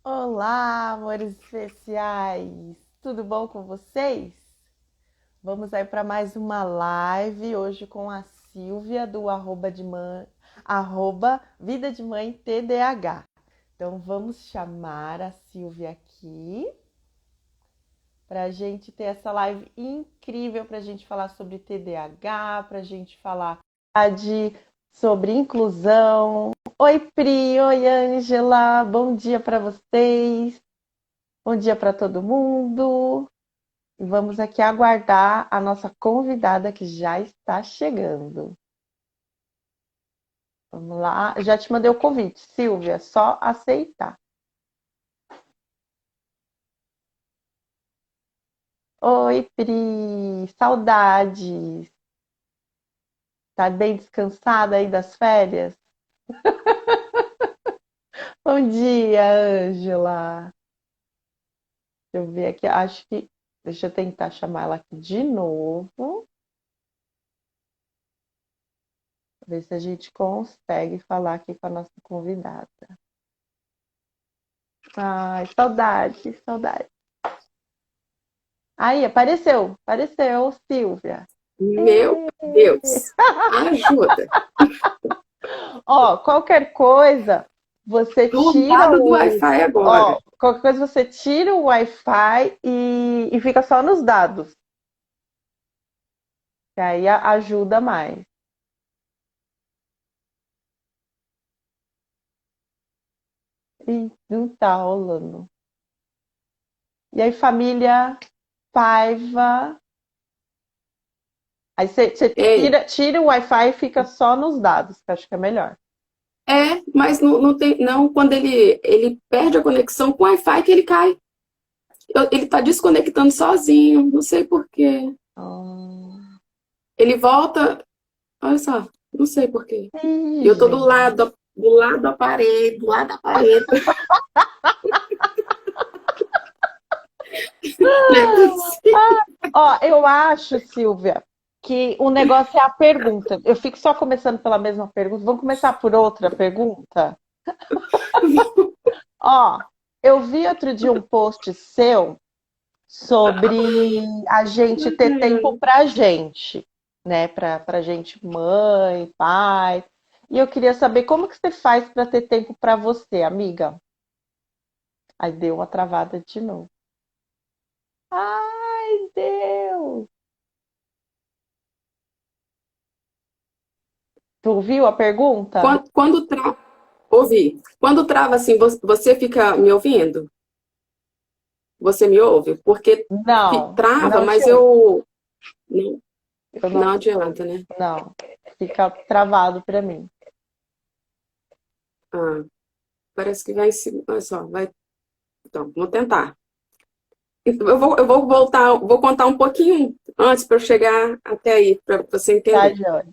Olá, amores especiais! Tudo bom com vocês? Vamos aí para mais uma live hoje com a Silvia do arroba Vida de Mãe TDAH. Então vamos chamar a Silvia aqui para a gente ter essa live incrível para a gente falar sobre TDAH, para a gente falar sobre inclusão. Oi, Pri, oi, Ângela, bom dia para vocês. Bom dia para todo mundo. E vamos aqui aguardar a nossa convidada que já está chegando. Vamos lá. Já te mandei o convite, Silvia, só aceitar. Oi, Pri, saudades. Tá bem descansada aí das férias? Bom dia, Ângela. Deixa eu ver aqui, acho que deixa eu tentar chamar ela aqui de novo. Ver se a gente consegue falar aqui com a nossa convidada. Ai, saudade, saudade. Aí, apareceu, Silvia. Meu Deus, ajuda. Ó, qualquer coisa, você Tô do tira lado do o. Wi-Fi agora. Ó, qualquer coisa, você tira o Wi-Fi e fica só nos dados. Que aí ajuda mais. Ih, não tá rolando. E aí, família, Paiva. Aí você É, tira o Wi-Fi e fica só nos dados, que eu acho que é melhor. mas não tem, não, quando ele perde a conexão com o Wi-Fi que ele cai. Ele tá desconectando sozinho, não sei por quê. Ah, Ele volta, olha só, não sei por quê. E ih, eu tô gente. do lado da parede, do lado da parede. Não é possível. Ó, eu acho, Silvia, que o negócio é a pergunta. Eu fico só começando pela mesma pergunta. Vamos começar por outra pergunta? Ó, eu vi outro dia um post seu sobre a gente ter tempo pra gente, né? Pra gente, mãe, pai. E eu queria saber como que você faz para ter tempo pra você, amiga? Aí deu uma travada de novo. Ai, Deus! Tu ouviu a pergunta? Quando trava, ouvi. Quando trava assim, você fica me ouvindo? Você me ouve? Porque Não, trava, não te mas ouvi. não, Eu não não, adianta, né? não. Fica travado para mim. Ah, parece que vai se. Olha só, vai. Então, vou tentar. Eu vou voltar, vou contar um pouquinho antes para eu chegar até aí, para você Tá, entender. Joia?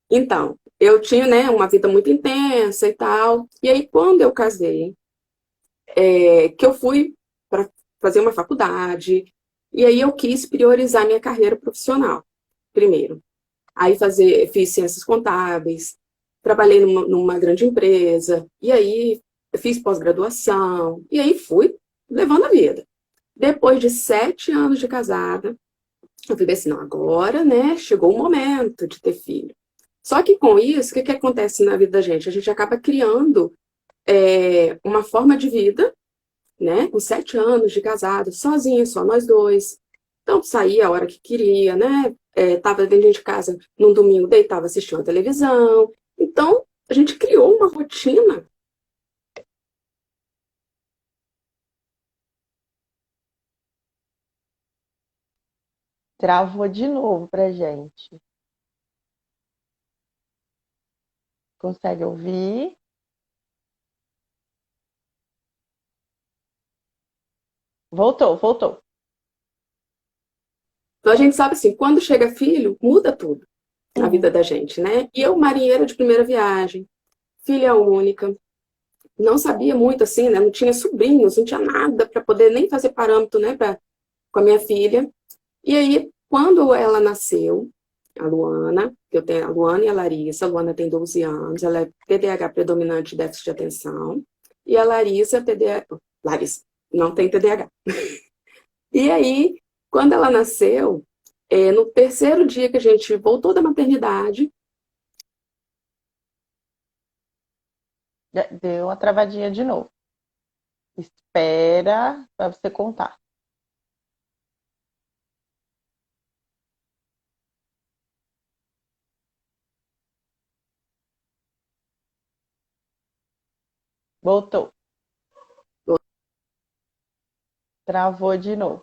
Então, eu tinha, né, uma vida muito intensa e tal. E aí, quando eu casei, que eu fui para fazer uma faculdade, e aí eu quis priorizar minha carreira profissional, primeiro. Aí fiz ciências contábeis, trabalhei numa grande empresa, e aí fiz pós-graduação, e aí fui levando a vida. Depois de 7 anos de casada, eu falei assim, não, agora, né, chegou o momento de ter filho. Só que com isso, o que acontece na vida da gente? A gente acaba criando uma forma de vida, né, com 7 anos de casado, sozinha, só nós dois. Então, saía a hora que queria, né? Tava dentro de casa num domingo, deitava, assistia uma televisão. Então, a gente criou uma rotina. Travou de novo pra gente. Consegue ouvir? Voltou, voltou. Então, a gente sabe assim, quando chega filho, muda tudo na vida Uhum. da gente, né? E eu, marinheira de primeira viagem, filha única, não sabia muito assim, né? Não tinha sobrinhos, não tinha nada para poder nem fazer parâmetro, né, com a minha filha. E aí, quando ela nasceu, a Luana, que eu tenho a Luana e a Larissa, a Luana tem 12 anos, ela é TDAH predominante, déficit de atenção. e a Larissa, Larissa, não tem TDAH. E aí, quando ela nasceu, no terceiro dia que a gente voltou da maternidade, Deu uma travadinha de novo. Espera para você contar. Voltou. Travou de novo.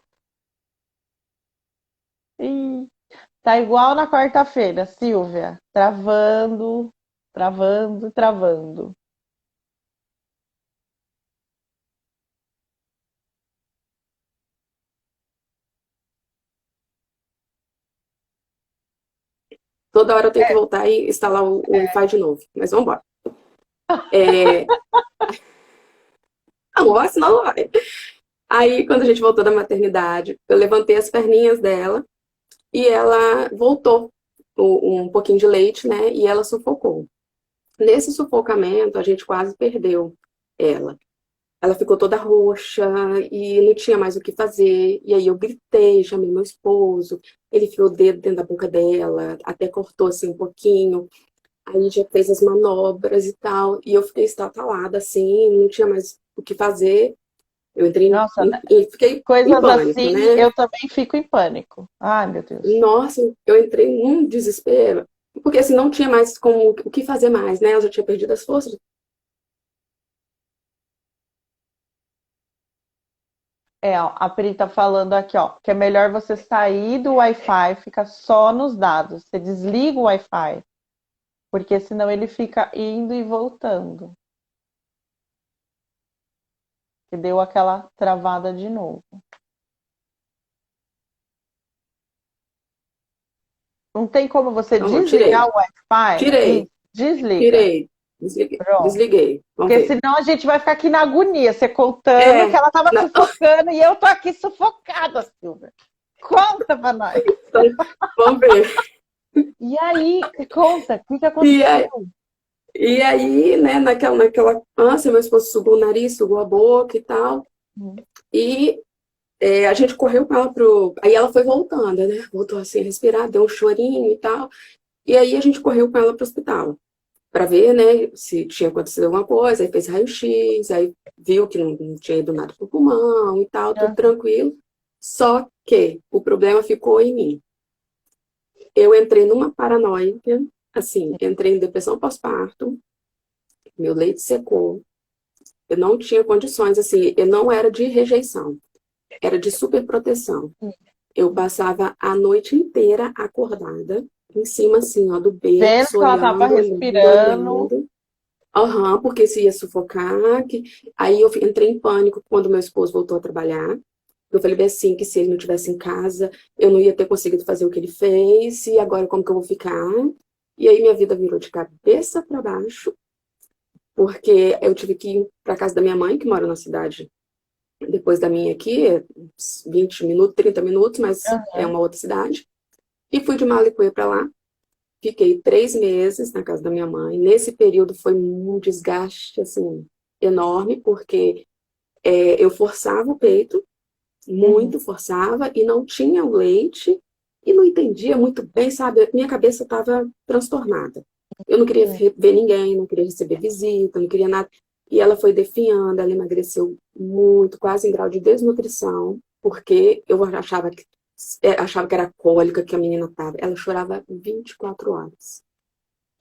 Ih, tá igual na quarta-feira, Silvia. Travando, travando, travando. toda hora eu tenho que voltar e instalar o Wi-Fi de novo. Mas vamos embora. Amor, senão não vai. Aí, quando a gente voltou da maternidade, eu levantei as perninhas dela e ela voltou um pouquinho de leite, né? E ela sufocou. Nesse sufocamento, a gente quase perdeu ela. Ela ficou toda roxa e não tinha mais o que fazer. E aí eu gritei, chamei meu esposo. Ele enfiou o dedo dentro da boca dela, até cortou assim um pouquinho. Aí já fez as manobras e tal. E eu fiquei estatalada assim, não tinha mais o que fazer. Eu entrei Nossa, fiquei em coisas pânico, assim, né? eu também fico em pânico. Ai, meu Deus. Nossa, eu entrei num desespero. Porque assim, não tinha mais como o que fazer mais, né? Eu já tinha perdido as forças. É, ó, a Pri tá falando aqui, ó, que é melhor você sair do Wi-Fi, ficar só nos dados. Você desliga o Wi-Fi, porque senão ele fica indo e voltando. Que deu aquela travada de novo. Não tem como você Então, eu desligar tirei. o Wi-Fi? Isso, Tirei. desliga. Tirei. Desliguei. Pronto. Desliguei. Vamos Porque ver. senão a gente vai ficar aqui na agonia, você contando que É, ela tava não, sufocando e eu tô aqui sufocada, Silvia. Conta pra nós. então, vamos ver. E aí, conta, o que que E aconteceu? aí, e aí, né, naquela ânsia, meu esposo sugou o nariz, sugou a boca e tal. E a gente correu com ela pro. Aí ela foi voltando, né? Voltou assim a respirar, deu um chorinho e tal. E aí a gente correu com ela pro hospital para ver, né, se tinha acontecido alguma coisa. Aí fez raio-x, aí viu que não tinha ido nada pro pulmão e tal, tudo tranquilo. Só que o problema ficou em mim. Eu entrei numa paranoia, assim, entrei em depressão pós-parto, meu leite secou, eu não tinha condições, assim, eu não era de rejeição, era de superproteção. Eu passava a noite inteira acordada, em cima, assim, ó, do Vendo berço, que ela tava olhando, olhando, respirando. olhando. Aham, porque se ia sufocar. Aí eu entrei em pânico quando meu esposo voltou a trabalhar. Eu falei bem assim, que se ele não estivesse em casa, eu não ia ter conseguido fazer o que ele fez, e agora como que eu vou ficar? E aí minha vida virou de cabeça para baixo, porque eu tive que ir para casa da minha mãe, que mora na cidade depois da minha aqui, 20 minutos, 30 minutos, mas é Aham. uma outra cidade. E fui de Malicuia para lá. Fiquei 3 meses na casa da minha mãe. Nesse período foi um desgaste, assim, enorme, porque eu forçava o peito, Uhum. muito forçava, e não tinha o leite, e não entendia muito bem, sabe? Minha cabeça estava transtornada. Eu não queria ver ninguém, não queria receber visita, não queria nada. E ela foi definhando, ela emagreceu muito, quase em grau de desnutrição, porque eu achava que era cólica que a menina estava. Ela chorava 24 horas.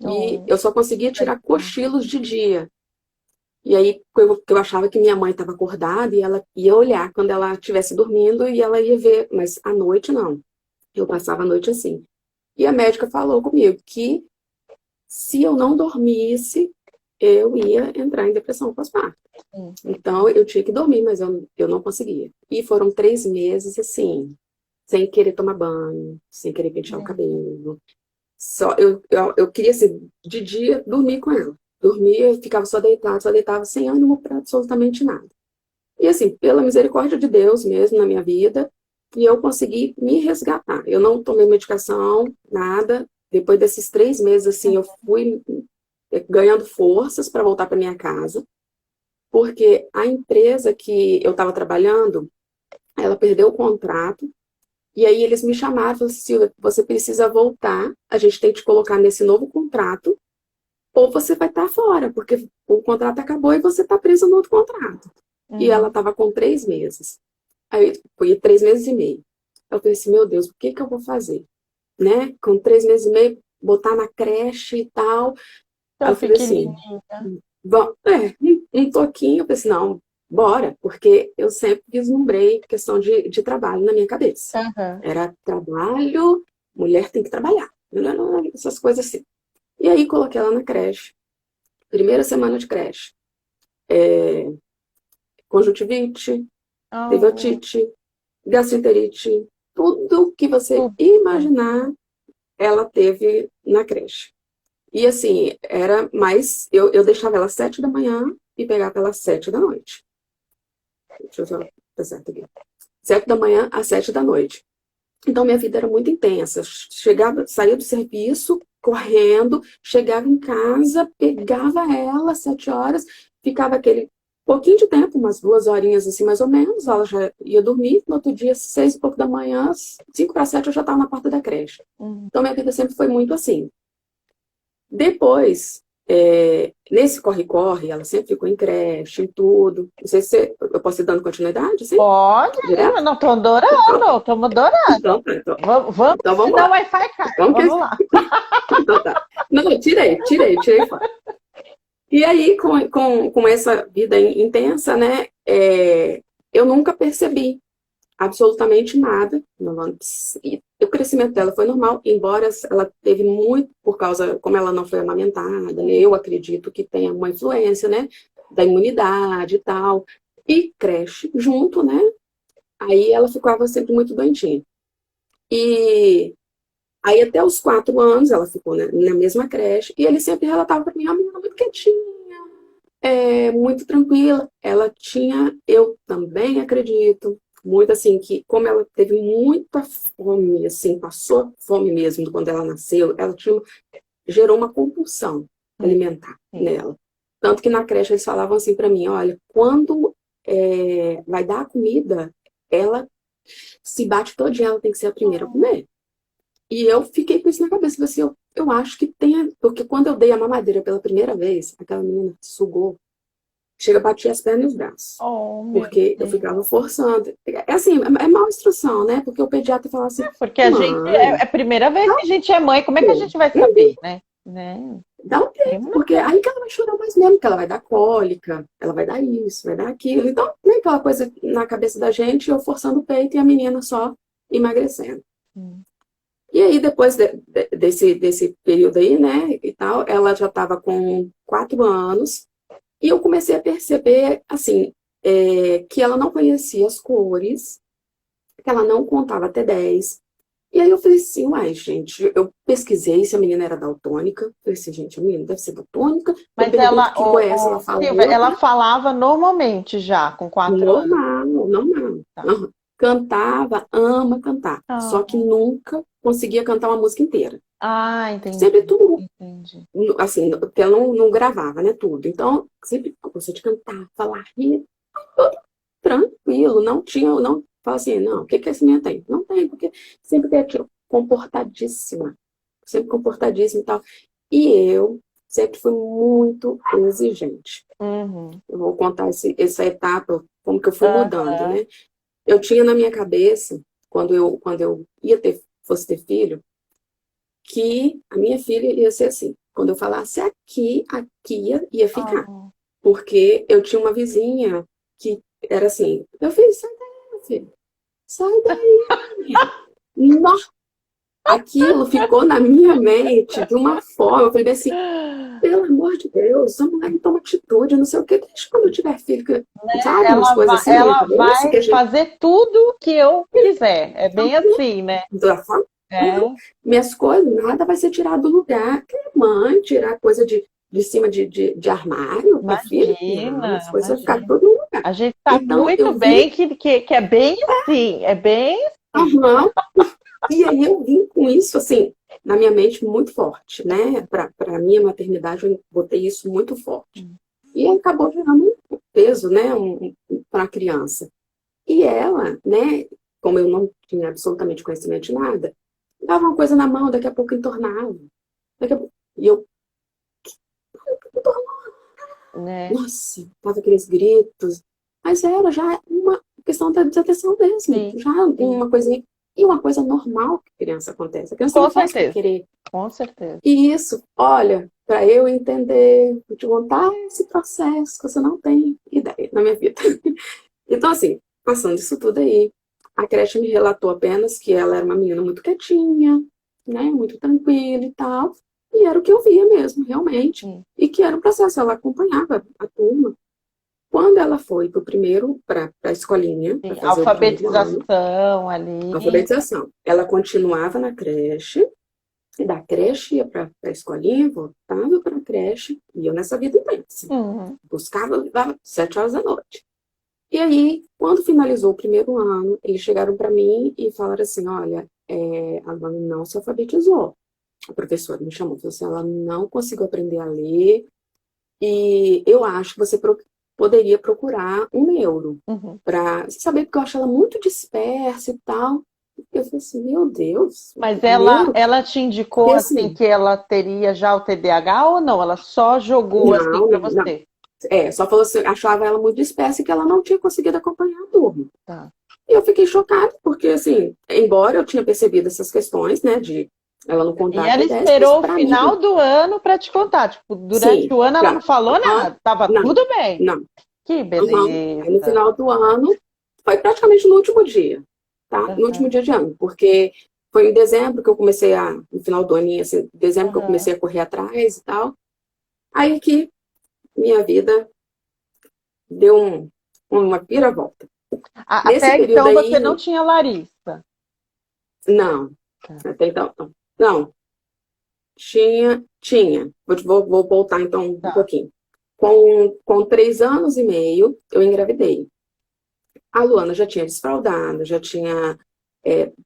E Oh, eu só conseguia tirar cochilos de dia. E aí eu achava que minha mãe estava acordada e ela ia olhar quando ela estivesse dormindo e ela ia ver, mas à noite não. Eu passava a noite assim. E a médica falou comigo que se eu não dormisse, eu ia entrar em depressão pós-parto. sim. Então eu tinha que dormir, mas eu não conseguia. E foram 3 meses assim, sem querer tomar banho, sem querer pentear o cabelo. Só eu queria assim, de dia dormir com ela. Dormia, ficava só deitava sem ânimo para absolutamente nada. E assim, pela misericórdia de Deus mesmo na minha vida, que eu consegui me resgatar. Eu não tomei medicação, nada. Depois desses 3 meses, assim, eu fui ganhando forças para voltar para minha casa, porque a empresa que eu estava trabalhando, ela perdeu o contrato, e aí eles me chamaram e falaram assim, Silvia, você precisa voltar, a gente tem que te colocar nesse novo contrato, ou você vai estar fora, porque o contrato acabou e você está presa no outro contrato. E ela Uhum. estava com 3 meses. Aí foi 3 meses e meio. Eu falei assim, meu Deus, o que que eu vou fazer? Né? Com 3 meses e meio, botar na creche e tal. Aí Tão eu falei assim, pequenininha. um toquinho. Eu falei assim, não, bora, porque eu sempre vislumbrei questão de trabalho na minha cabeça. Aham. Era trabalho, mulher tem que trabalhar, essas coisas assim. E aí coloquei ela na creche. Primeira semana de creche. Conjuntivite, teve Oh, otite, gastroenterite, tudo que você tudo. imaginar, ela teve na creche. E assim, era mais. Eu deixava ela às 7 da manhã e pegava ela às 7 da noite. Deixa eu só tá certo aqui. 7 da manhã às 7 da noite. Então, minha vida era muito intensa. Chegava, saía do serviço, correndo, chegava em casa, pegava ela às 7 horas, ficava aquele pouquinho de tempo, umas 2 horinhas assim, mais ou menos. Ela já ia dormir. No outro dia, 6 e pouco da manhã, 5 para 7, eu já estava na porta da creche. Uhum. Então, minha vida sempre foi muito assim. Depois, nesse corre-corre, ela sempre ficou em creche, em tudo. Não sei se eu posso ir dando continuidade, sim? Pode, Direto? não, tô Então, adorando, estamos adorando. então, tá, então, Vamos, então vamos senão o lá. Wi-Fi cai. Vamos que... Vamos lá. Então tá. Não, eu tirei fora. E aí, com essa vida intensa, né, eu nunca percebi absolutamente nada. E o crescimento dela foi normal, embora ela teve muito, por causa, como ela não foi amamentada, né, eu acredito que tenha uma influência, né, da imunidade e tal. E creche junto, né, aí ela ficava sempre muito doentinha. E aí, até os 4 anos, ela ficou, né, na mesma creche, e ele sempre relatava para mim, a menina muito quietinha, muito tranquila. Ela tinha, eu também acredito, muito assim, que como ela teve muita fome, assim, passou fome mesmo quando ela nasceu, ela gerou uma compulsão Hum, alimentar sim. nela. Tanto que na creche eles falavam assim para mim, olha, quando vai dar a comida, ela se bate todinha, ela tem que ser a primeira a comer. E eu fiquei com isso na cabeça, assim, eu acho que tem, porque quando eu dei a mamadeira pela primeira vez, aquela menina sugou, chega a bater as pernas e os braços, Oh, meu porque eu Deus. ficava forçando. É assim, é má instrução, né? Porque o pediatra falava assim, Porque a gente é mãe, a primeira vez dá que a gente é mãe, como é que a um gente vai tempo, saber, né? Né? dá um tempo, Primo porque aí que ela vai chorar mais mesmo, que ela vai dar cólica, ela vai dar isso, vai dar aquilo. Então, tem aquela coisa na cabeça da gente, eu forçando o peito e a menina só emagrecendo. não. E aí, depois desse período aí, né, e tal, ela já estava com 4 anos, e eu comecei a perceber, assim, que ela não conhecia as cores, que ela não contava até 10. E aí eu falei assim, uai, gente, eu pesquisei se a menina era daltônica. Falei assim, gente, a menina deve ser daltônica. Eu Mas pergunto ela, que cor é essa, ela fala Silvia, ela outra. falava normalmente já, com 4 anos. Normal, normal. Tá. Aham. Cantava, ama cantar. Só que Ah, nunca conseguia cantar uma música inteira. Sempre entendi, tudo entendi. assim, porque ela não gravava, né, tudo. Então, sempre gostou de cantar, falar, rir, tudo tranquilo, não tinha, não, fala assim, não, o que que esse menino tem? Não tem, porque sempre tem aquilo, comportadíssima, sempre comportadíssima e tal. E eu sempre fui muito exigente. Uhum. Eu vou contar essa etapa, como que eu fui mudando, Aham. né? Eu tinha na minha cabeça, quando eu fosse ter filho, que a minha filha ia ser assim. Quando eu falasse aqui, aqui ia ficar. Ah. Porque eu tinha uma vizinha que era assim, meu filho, sai daí, meu filho. Sai daí. Nossa, aquilo ficou na minha mente de uma forma. Eu falei assim, pelo amor de Deus, vamos lá e toma atitude, não sei o quê. Deixa quando eu tiver filho, sabe? Umas coisas assim na minha Ela cabeça, vai que a gente, fazer tudo que eu quiser. É bem assim, né? da forma, É. minhas coisas, nada vai ser tirado do lugar. Que mãe, tirar coisa de cima de armário, minha filha? Não, Imagina, as coisas vão ficar imagina. tudo no lugar. A gente sabe Então, muito eu vim, bem que é bem assim, é bem assim. aham, e aí eu vim com isso, assim, na minha mente muito forte, né? Para a minha maternidade, eu botei isso muito forte. E aí acabou virando, peso, né, para a criança. E ela, né, como eu não tinha absolutamente conhecimento de nada, dava uma coisa na mão, daqui a pouco entornava. E eu, Né? nossa, tava aqueles gritos. Mas era já uma questão da desatenção mesmo, Sim, já sim. uma coisinha. E uma coisa normal que criança acontece. A criança Com não faz por certeza, querer. com certeza. E isso, olha, para eu entender, vou te contar esse processo que você não tem ideia na minha vida. Então, assim, passando isso tudo aí, a creche me relatou apenas que ela era uma menina muito quietinha, né, muito tranquila e tal, e era o que eu via mesmo, realmente, Sim, e que era um processo, ela acompanhava a turma. Quando ela foi para a escolinha, para sim. fazer o primeiro ano, Alfabetização ali. alfabetização, ela continuava na creche, e da creche ia para a escolinha, voltava para a creche, e eu nessa vida intensa. Uhum. Buscava, levava 7 horas da noite. E aí, quando finalizou o primeiro ano, eles chegaram para mim e falaram assim, olha, a Luana não se alfabetizou. A professora me chamou e falou assim, ela não conseguiu aprender a ler e eu acho que você poderia procurar um neuro Uhum. para saber, porque eu acho ela muito dispersa e tal. Eu falei assim, meu Deus, Mas ela, neuro? ela te indicou Porque assim assim, que ela teria já o TDAH ou não? Ela só jogou assim não, para não, não. você? Só falou assim, achava ela muito dispersa e que ela não tinha conseguido acompanhar a turma. Tá. E eu fiquei chocada, porque, assim, embora eu tinha percebido essas questões, né, de ela não E contar ela até 10, mas esperou o pra mim, final do ano para te contar. Tipo, durante sim, o ano ela não já. falou Aham, nada, tava não, tudo bem. não. Que Aham. Aí no beleza. final do ano, foi praticamente no último dia, tá? No último Aham, dia de ano, porque foi em dezembro que eu comecei no final do ano, assim, dezembro que eu aham. comecei a correr atrás e tal. Aí que minha vida deu uma viravolta. Nesse Até período então você não aí, tinha Larissa. não, Tá. até então, não. Não, tinha. Vou voltar então um Tá. pouquinho. Com 3 anos e meio, eu engravidei. A Luana já tinha desfraldado, já tinha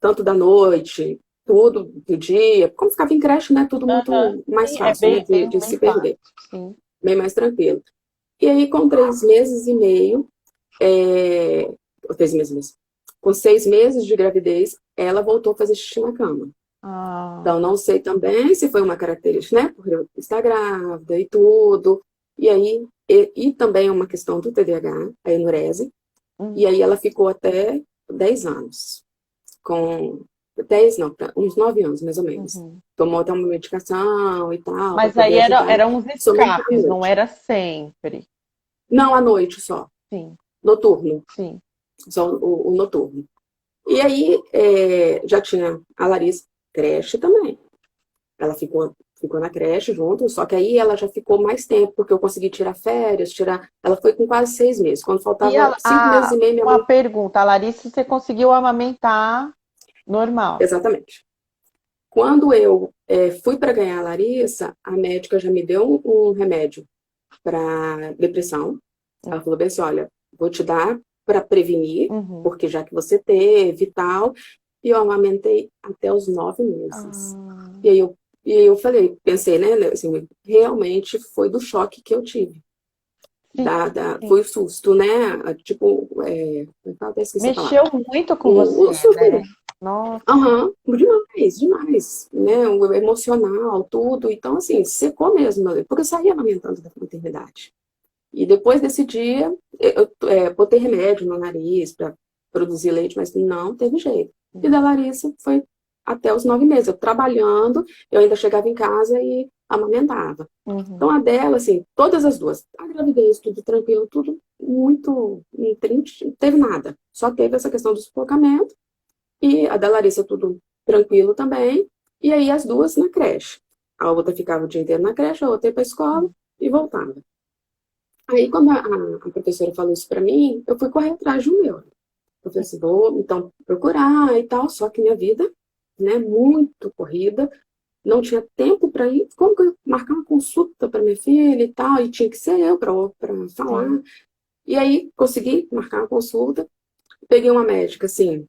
tanto da noite, tudo do dia. Como ficava em creche, né? Tudo Aham. muito mais Sim, é fácil, né? bem, De bem se fácil. perder, Sim. bem mais tranquilo. E aí, com 3 meses e meio, é, 3 meses, com 6 meses de gravidez, ela voltou a fazer xixi na cama. Ah, Então, não sei também se foi uma característica, né? Porque eu está grávida e tudo. E aí, e também é uma questão do TDAH, a enurese. E uhum, aí ela ficou até 10 anos. Com 10 não, uns 9 anos, mais ou menos. uhum. Tomou até uma medicação e tal, para Mas aí poder ajudar, eram uns somente à escapes, não noite. era sempre. Não à noite só, Sim, noturno. sim. Só o noturno. E aí, já tinha a Larissa, creche também. Ela ficou na creche junto, só que aí ela já ficou mais tempo, porque eu consegui tirar férias, ela foi com quase 6 meses. Quando E faltava 5 meses e meio, minha uma mãe. pergunta, a Larissa você conseguiu amamentar normal? Exatamente. Quando eu fui para ganhar a Larissa, a médica já me deu um remédio para depressão. Ela falou bem assim: olha, vou te dar para prevenir, Uhum. porque já que você teve e tal. E eu amamentei até os 9 meses. Ah, E aí eu pensei, né, assim, realmente foi do choque que eu tive. sim, sim. Foi o susto, né? Tipo, eu até esqueci a palavra. Mexeu muito com O você, susto, né? Nossa. aham, demais, demais, né? O emocional, tudo. Então, assim, secou mesmo, porque eu saía amamentando da maternidade. E depois desse dia, eu botei remédio no nariz para produzir leite, mas não teve jeito. E da Larissa foi até os 9 meses. Eu trabalhando, eu ainda chegava em casa e amamentava. Então, Uhum. a dela, assim, todas as duas, a gravidez, tudo tranquilo, tudo muito, não teve nada. Só teve essa questão do sufocamento e a da Larissa, tudo tranquilo também. E aí, as duas na creche. A outra ficava o dia inteiro na creche, a outra ia para a escola e voltava. Aí, quando a professora falou isso para mim, eu fui correr atrás de um meu. Eu falei assim, vou então procurar e tal, só que minha vida, né, muito corrida, não tinha tempo para ir. Como que eu ia marcar uma consulta para minha filha e tal? E tinha que ser eu para falar. Sim. E aí, consegui marcar uma consulta. Peguei uma médica, assim,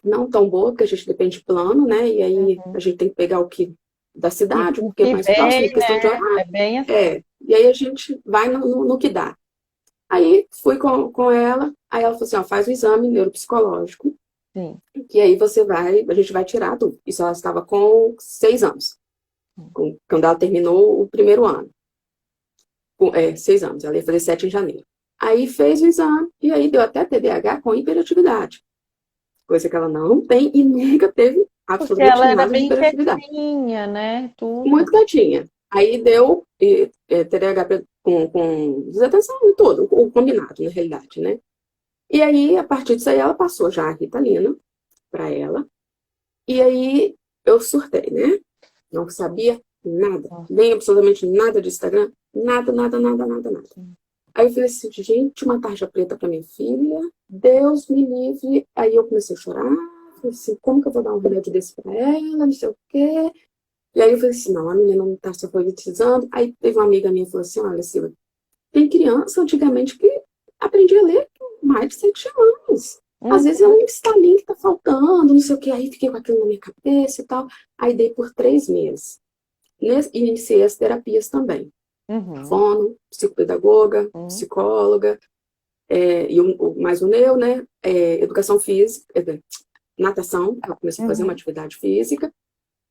não tão boa, porque a gente depende de plano, né? E aí a Uhum. gente tem que pegar o que da cidade, O porque é que mais próximo, vem, questão de né? horário. É bem assim. E aí a gente vai no que dá. Aí fui com ela, aí ela falou assim, ó, faz o exame neuropsicológico, Sim. que aí a gente vai tirar tudo. Isso ela estava com 6 anos, quando ela terminou o primeiro ano. 6 anos, ela ia fazer 7 em janeiro. Aí fez o exame, e aí deu até TDAH com hiperatividade, coisa que ela não tem e nunca teve Porque absolutamente ela era nada de bem hiperatividade. quietinha, né? Tudo. Muito quietinha. Aí deu TDAH com desatenção e tudo, o combinado, na realidade, né? E aí, a partir disso aí, ela passou já a Ritalina para ela. E aí, eu surtei, né? Não sabia nada, nem absolutamente nada de Instagram, nada, nada, nada, nada, nada. Aí eu falei assim, gente, uma tarja preta para minha filha, Deus me livre. Aí eu comecei a chorar, falei assim, como que eu vou dar um remédio desse para ela, não sei o quê. E aí eu falei assim, não, a menina não está se alfabetizando. Aí teve uma amiga minha que falou assim, olha, Silvia, tem criança antigamente que aprendia a ler com mais de 7 anos. Às vezes é um estalinho que tá faltando, não sei o que. Aí fiquei com aquilo na minha cabeça e tal. Aí dei por 3 meses. Iniciei as terapias também. Uhum. Fono, psicopedagoga, Uhum. psicóloga, e mais o neo, né? Educação física, natação, ela começou a fazer uma Uhum. atividade física,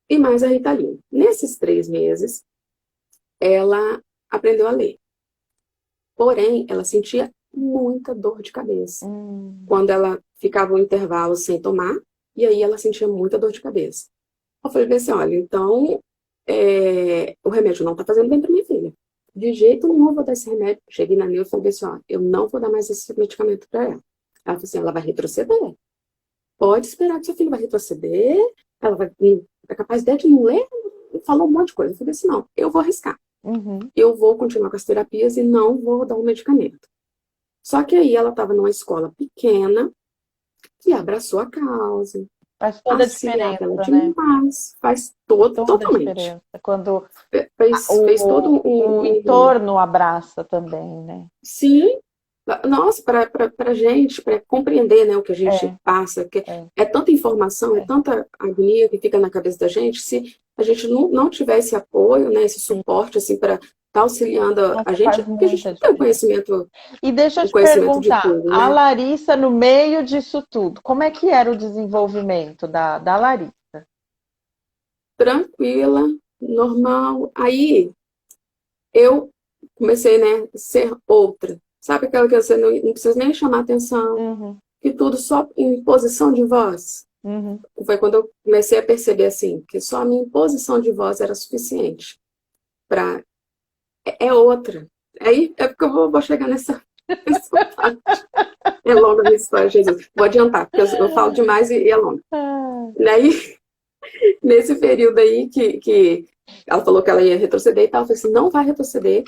e mais a Ritalina. Nesses 3 meses, ela aprendeu a ler. Porém, ela sentia muita dor de cabeça. Uhum. Quando ela ficava um intervalo sem tomar, e aí ela sentia muita dor de cabeça. Eu falei assim, olha, então o remédio não tá fazendo bem para minha filha. De jeito nenhum vou dar esse remédio. Cheguei na Neu e falei assim, ó, eu não vou dar mais esse medicamento para ela. Ela falou assim, ela vai retroceder. Pode esperar que sua filha vai retroceder, ela vai é capaz de não ler, falou um monte de coisa. Eu falei assim, não, eu vou arriscar. Uhum. Eu vou continuar com as terapias e não vou dar o medicamento. Só que aí ela estava numa escola pequena que abraçou a causa, Faz toda a auxiliava ela diferença, né? demais, faz todo, Toda a totalmente. diferença. Quando Fez todo o entorno abraça também, né? sim, nossa, para gente, para compreender, né, o que a gente É, passa, que é, é tanta informação, é é. tanta agonia que fica na cabeça da gente, se a gente não tiver esse apoio, né, esse Sim. suporte, assim, para estar auxiliando a Nossa, gente, faz porque a gente muita não tem diferença. E deixa eu o te conhecimento de perguntar, tudo, a né? Larissa, no meio disso tudo, como é que era o desenvolvimento da Larissa? Tranquila, normal. Aí eu comecei, né, a ser outra. Sabe aquela que você não precisa nem chamar atenção, Uhum, que tudo só em posição de voz? uhum. Foi quando eu comecei a perceber, assim, que só a minha imposição de voz era suficiente para... É outra. Aí é porque eu vou chegar nessa parte. É longa a minha história, Jesus. Vou adiantar, porque eu falo demais e é longa. Ah, E aí, nesse período aí que ela falou que ela ia retroceder e tal, eu falei assim, não vai retroceder,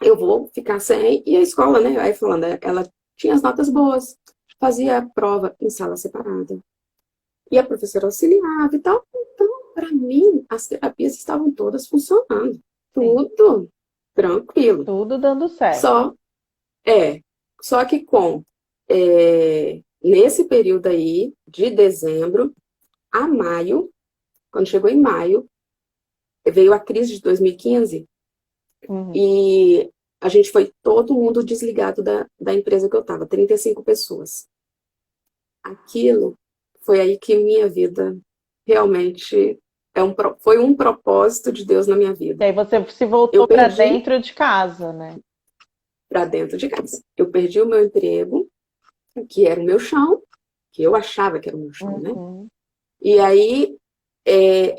eu vou ficar sem. E a escola, né? Aí falando, ela tinha as notas boas, fazia a prova em sala separada. E a professora auxiliava e tal. Então, para mim, as terapias estavam todas funcionando. sim, Tudo tranquilo. tudo dando certo. Só, é, só que nesse período aí, de dezembro a maio, quando chegou em maio, veio a crise de 2015 Uhum. e a gente foi todo mundo desligado da empresa que eu estava, 35 pessoas. Aquilo foi aí que minha vida realmente foi um propósito de Deus na minha E vida. aí você se Eu voltou para perdi dentro de casa, né? para dentro de casa. Eu perdi o meu emprego, que era o meu chão, que eu achava que era o meu chão, né? Uhum. E aí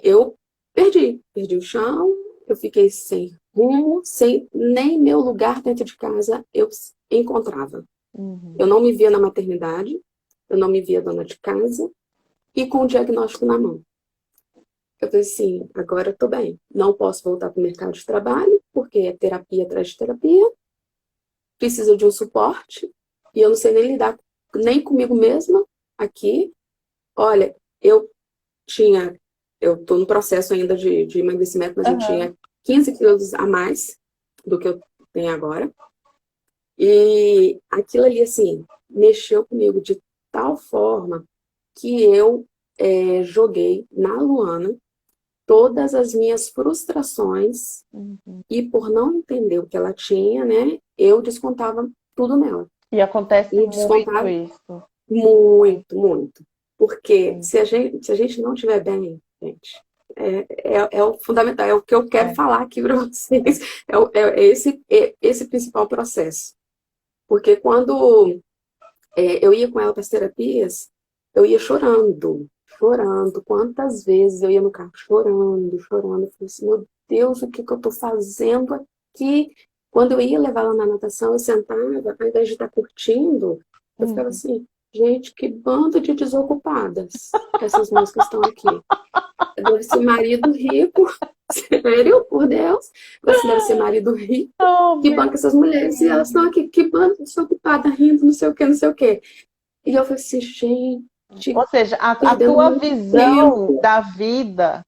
eu perdi o chão, eu fiquei sem rumo, sem nem meu lugar dentro de casa eu encontrava. Uhum. Eu não me via na maternidade, eu não me via dona de casa e com o diagnóstico na mão. Eu falei assim, agora eu tô bem. Não posso voltar para o mercado de trabalho, porque é terapia atrás de terapia, preciso de um suporte, e eu não sei nem lidar nem comigo mesma aqui. Olha, eu tinha, eu tô no processo ainda de emagrecimento, mas eu Aham. tinha 15 quilos a mais do que eu tenho agora. E aquilo ali, assim, mexeu comigo de tal forma que eu joguei na Luana todas as minhas frustrações Uhum. e por não entender o que ela tinha, né, eu descontava tudo nela. E acontece E muito descontar isso. muito, muito. Porque Sim. se a gente não estiver bem, gente, é o fundamental, é o que eu quero É. falar aqui para vocês. Esse principal processo. Porque quando eu ia com ela para as terapias, eu ia chorando, chorando. Quantas vezes eu ia no carro chorando, chorando. Eu falei assim, meu Deus, o que que eu estou fazendo aqui? Quando eu ia levar ela na natação, eu sentava, ao invés de estar curtindo, eu ficava Uhum. assim, gente, que bando de desocupadas essas músicas estão aqui. Deve ser marido rico, sério, por Deus. Você deve ser marido rico Oh, que meu banca essas mulheres e elas estão Deus. aqui, que bando desocupada, rindo, não sei o que, não sei o que. E eu falei assim, gente, Ou seja, a perdendo tua muito visão tempo. da vida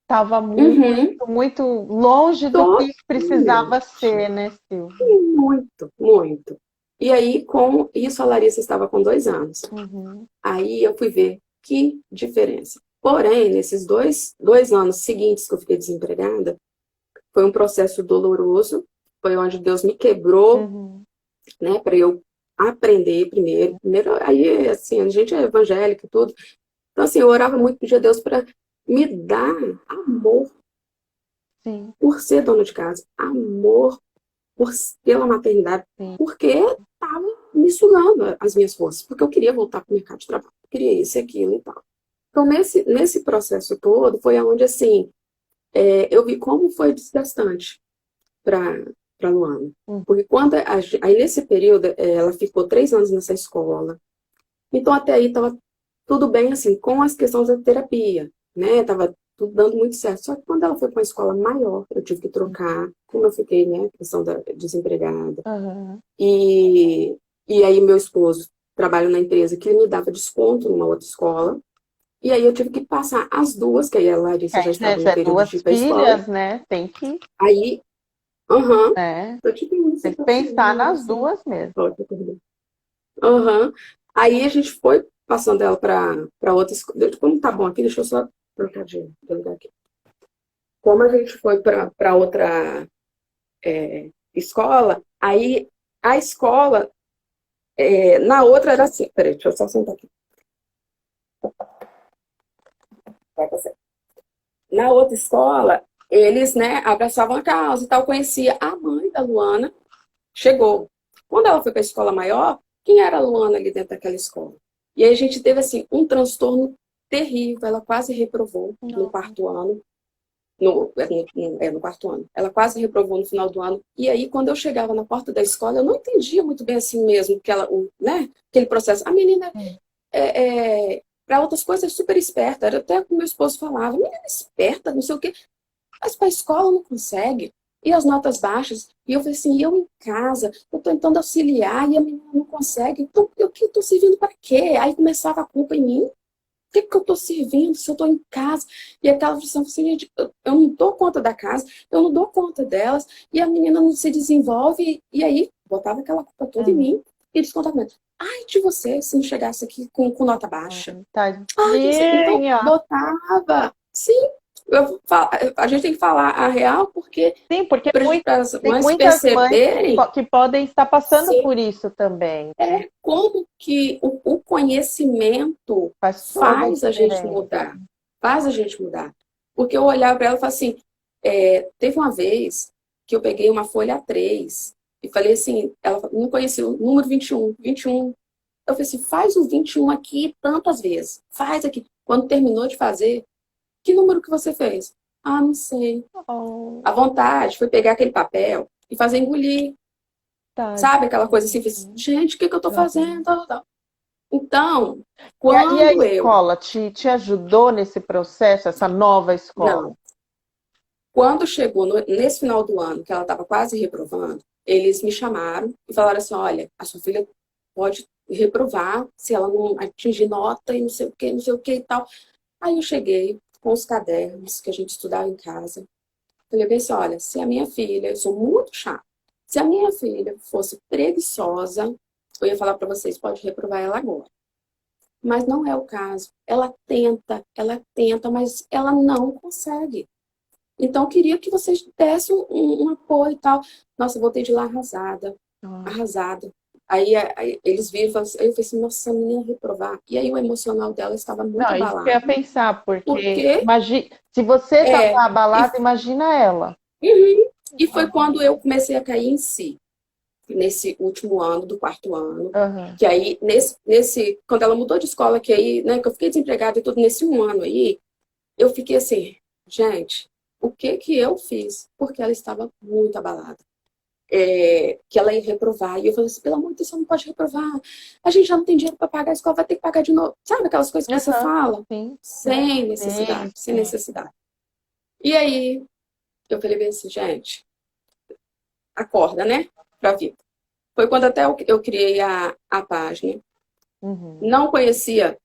estava muito, Uhum. muito longe do que precisava Totalmente. ser, né, Sil? Muito, muito. E aí, com isso, a Larissa estava com 2 anos. Uhum. Aí eu fui ver que diferença. Porém, nesses dois anos seguintes que eu fiquei desempregada, foi um processo doloroso. Foi onde Deus me quebrou, Uhum. né, para eu aprender primeiro. Primeiro, aí, assim, a gente é evangélico e tudo. Então, assim, eu orava muito, pedia a Deus para me dar amor Sim, por ser dona de casa, amor por, pela maternidade, sim. porque estava me sugando as minhas forças, porque eu queria voltar para o mercado de trabalho, eu queria isso, aquilo e tal. Então, nesse processo todo, foi onde, assim, eu vi como foi desgastante para Luana. Uhum. Porque aí nesse período, ela ficou 3 anos nessa escola. Então, até aí estava tudo bem, assim, com as questões da terapia, né? Tava tudo dando muito certo. Só que quando ela foi para uma escola maior, eu tive que trocar, como eu fiquei, né? Questão da desempregada. Uhum. E, e aí meu esposo trabalha na empresa que me dava desconto numa outra escola. E aí eu tive que passar as duas, que aí a Larissa já estava no É período de duas ir para a escola. filhas, né? Tem que, Aí, aham, né? eu tive uma Tem que situação, pensar né, nas assim, duas mesmo. aham. Aí a gente foi passando ela para outra escola. Como tá bom aqui, deixa eu só trocar de lugar aqui. Como a gente foi para outra escola, aí a escola, na outra era assim. Peraí, deixa eu só sentar aqui. Vai você. Na outra escola, eles, né, abraçavam a causa e tal. Conhecia a mãe da Luana, chegou. Quando ela foi para a escola maior, quem era a Luana ali dentro daquela escola? E aí a gente teve, assim, um transtorno terrível. Ela quase reprovou no Não. quarto ano. No quarto ano. Ela quase reprovou no final do ano. E aí, quando eu chegava na porta da escola, eu não entendia muito bem assim mesmo, que ela, né, aquele processo. A menina para outras coisas é super esperta. Era até como meu esposo falava, menina esperta, não sei o quê. Mas para a escola não consegue. E as notas baixas. E eu falei assim, eu em casa, eu tentando auxiliar e a menina não consegue. Então, eu que estou servindo para quê? Aí começava a culpa em mim. O que, que eu estou servindo se eu estou em casa? E aquela frustração assim, gente, eu não dou conta da casa, eu não dou conta delas, e a menina não se desenvolve, e aí botava aquela culpa toda em Uhum. mim, e eles contavam, ai de você, se não chegasse aqui com nota baixa. Ai de você. Então, Tadinha. botava. Sim, a gente tem que falar a real, porque Sim, porque para as tem mães muitas mães perceberem que podem estar passando se por isso também, né? como que o conhecimento Faz toda a faz a gente diferença. mudar. Faz a gente mudar. Porque eu olhava para ela e falava assim, teve uma vez que eu peguei uma folha A3 e falei assim, ela não conhecia o número 21, 21. Eu falei assim, faz o 21 aqui tantas vezes. Faz aqui. Quando terminou de fazer, que número que você fez? Ah, não sei. A Oh, vontade foi pegar aquele papel e fazer engolir. Sabe aquela coisa assim, tadinha. gente, o que que eu tô fazendo? Uhum. Tal, tal, tal. Então, E a quando eu. escola te ajudou nesse processo, essa nova escola? Não. Quando chegou nesse final do ano, que ela estava quase reprovando, eles me chamaram e falaram assim: olha, a sua filha pode reprovar se ela não atingir nota e não sei o que e tal. Aí eu cheguei com os cadernos que a gente estudava em casa. Falei bem assim: olha, se a minha filha, eu sou muito chata, se a minha filha fosse preguiçosa, eu ia falar para vocês: pode reprovar ela agora. Mas não é o caso. Ela tenta, mas ela não consegue. Então, eu queria que vocês dessem um apoio e tal. Nossa, eu voltei de lá arrasada. Ah. arrasada. Aí eles viram e falaram assim, aí eu falei assim, nossa, a menina reprovar. E aí o emocional dela estava muito Não, isso que eu ia abalado. pensar, porque Porque, imagina, se você tá é, e, abalado, imagina ela. uhum, e foi quando eu comecei a cair em si, nesse último ano, do quarto ano. Aham. Que aí, quando ela mudou de escola, que aí, né, que eu fiquei desempregada e tudo, nesse um ano aí, eu fiquei assim, gente, o que que eu fiz? Porque ela estava muito abalada. Que ela ia reprovar. E eu falei assim, pelo amor de Deus, você não pode reprovar. A gente já não tem dinheiro para pagar a escola, vai ter que pagar de novo. Sabe aquelas coisas que você Aham. fala? Sim, Sem sim, necessidade, sem sim. necessidade. E aí, eu falei bem assim, gente, acorda, né? Pra vida. Foi quando até eu criei a página. Uhum. Não conhecia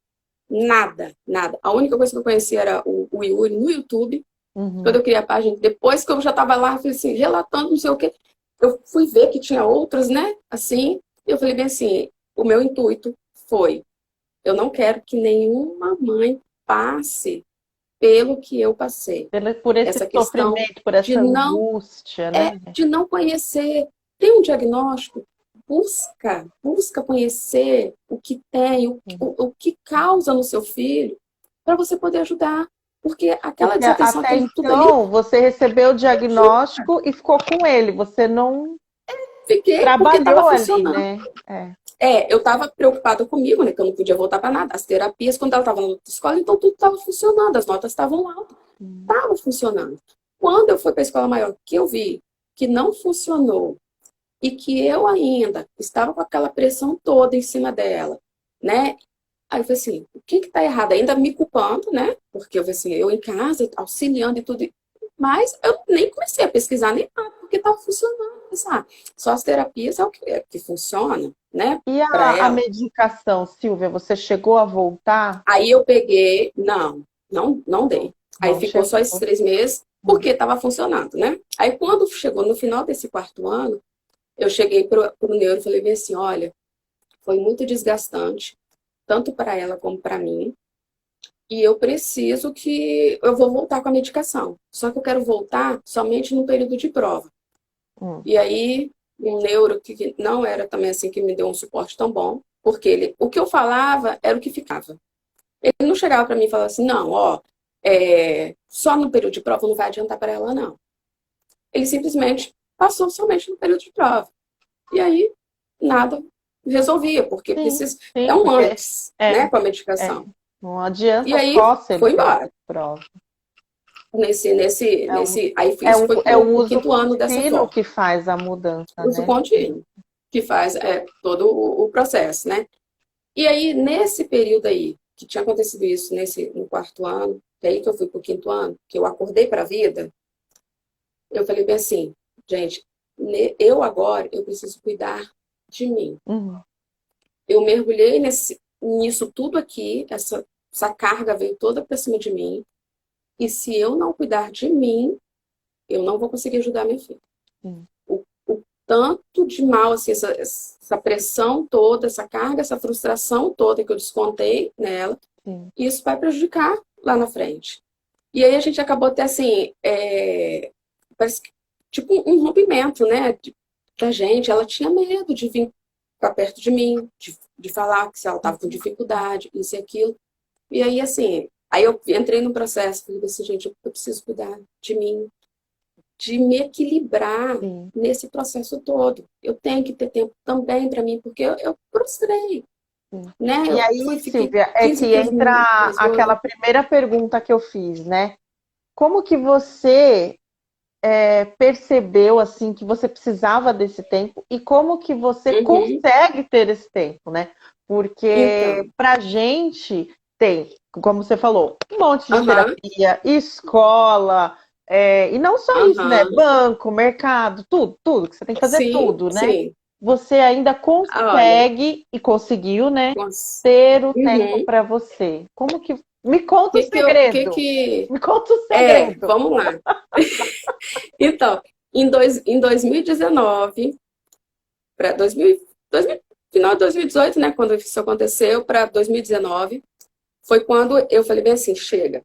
nada, nada. A única coisa que eu conhecia era o Yuri no YouTube. Quando Uhum. eu criei a página, depois que eu já estava lá, eu falei assim, relatando não sei o quê, eu fui ver que tinha outras, né? Assim, eu falei bem assim, o meu intuito foi, eu não quero que nenhuma mãe passe pelo que eu passei. Por esse Essa questão sofrimento, por de essa não angústia, né? de não conhecer. Tem um diagnóstico, busca conhecer o que tem, o que causa no seu filho, para você poder ajudar. Porque aquela Porque desatenção, até aquilo tudo ali, então você recebeu o diagnóstico e ficou com ele, você não fiquei porque estava trabalhou ali, funcionando. né? É. Eu estava preocupada comigo, né? Que eu não podia voltar para nada. As terapias, quando ela estava na outra escola, então tudo estava funcionando, as notas estavam altas, Hum. estava funcionando. Quando eu fui para a escola maior, que eu vi que não funcionou e que eu ainda estava com aquela pressão toda em cima dela, né? Aí eu falei assim, o que está errado? Ainda me culpando, né? Porque eu falei assim, eu em casa, auxiliando e tudo. Mas eu nem comecei a pesquisar nem nada, porque estava funcionando. Ah, só as terapias é o que funciona, né? E Para a ela. medicação, Silvia, você chegou a voltar? Aí eu peguei, não dei. Aí Não ficou só esses chegou. 3 meses, Hum. porque estava funcionando, né? Aí quando chegou no final desse quarto ano, eu cheguei pro neuro e falei bem assim, olha, foi muito desgastante, tanto para ela como para mim. E eu vou voltar com a medicação. Só que eu quero voltar somente no período de prova. Hum. E aí, um neuro que não era também assim que me deu um suporte tão bom, porque o que eu falava era o que ficava. Ele não chegava para mim e falava assim, não, ó, só no período de prova não vai adiantar para ela, não. Ele simplesmente passou somente no período de prova. E aí, nada resolvia, porque Sim, precisa, é sim, um porque antes, né, é, com a é. medicação. Não E adianta aí, só ser no foi período embora. de prova. Nesse, É o, nesse, aí isso foi é o pro uso quinto ano dessa contínuo forma, que faz a mudança, uso né? contínuo, que faz todo o processo, né? E aí, nesse período aí, que tinha acontecido isso no quarto ano, que aí que eu fui pro quinto ano, que eu acordei para a vida, eu falei bem assim, gente, eu agora, eu preciso cuidar de mim. Uhum. Eu mergulhei nisso tudo aqui, essa carga veio toda para cima de mim, e se eu não cuidar de mim, eu não vou conseguir ajudar minha filha. Sim, O tanto de mal, assim, essa pressão toda, essa carga, essa frustração toda que eu descontei nela, sim. isso vai prejudicar lá na frente. E aí a gente acabou até assim, parece que, tipo um rompimento, né, da gente. Ela tinha medo de vir para perto de mim, de falar que se ela estava com dificuldade, isso e aquilo. E aí, assim, aí eu entrei no processo, falei assim, gente, eu preciso cuidar de mim, de me equilibrar Sim. nesse processo todo. Eu tenho que ter tempo também para mim, porque eu frustrei, Sim. né? E aí, Fiquei Silvia, é 15, que 15 entra meses aquela doida. primeira pergunta que eu fiz, né? Como que você percebeu assim que você precisava desse tempo e como que você Uhum. consegue ter esse tempo, né? Porque Então, pra gente tem, como você falou, um monte de aham, terapia, escola, e não só isso, né? aham, Banco, mercado, tudo, tudo, que você tem que fazer sim, tudo, né? sim. Você ainda Olha, consegue e conseguiu, né? cons- Ter o tempo uhum. para você. Como que. Me conta o segredo. Me conta o segredo. Vamos lá. Então, em 2019, para 2000, final de 2018, né, quando isso aconteceu, para 2019, foi quando eu falei bem assim, chega,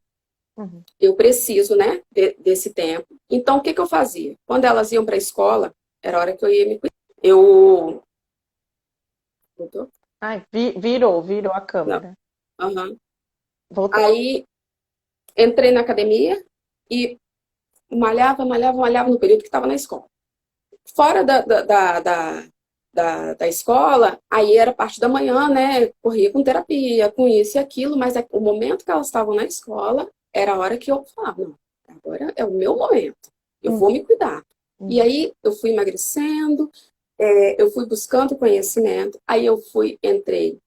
Uhum. eu preciso, né, desse tempo. Então, o que que eu fazia? Quando elas iam para a escola, era a hora que eu ia me cuidar. eu... Voltou? Ai, virou a Não. câmera. Aham. Voltou. Aí entrei na academia e malhava no período que estava na escola. Fora da escola, aí era parte da manhã, né? Corria com terapia, com isso e aquilo, mas o momento que elas estavam na escola era a hora que eu falava, não, agora é o meu momento, eu vou me cuidar. E Uhum. aí eu fui emagrecendo, eu fui buscando conhecimento, aí entrei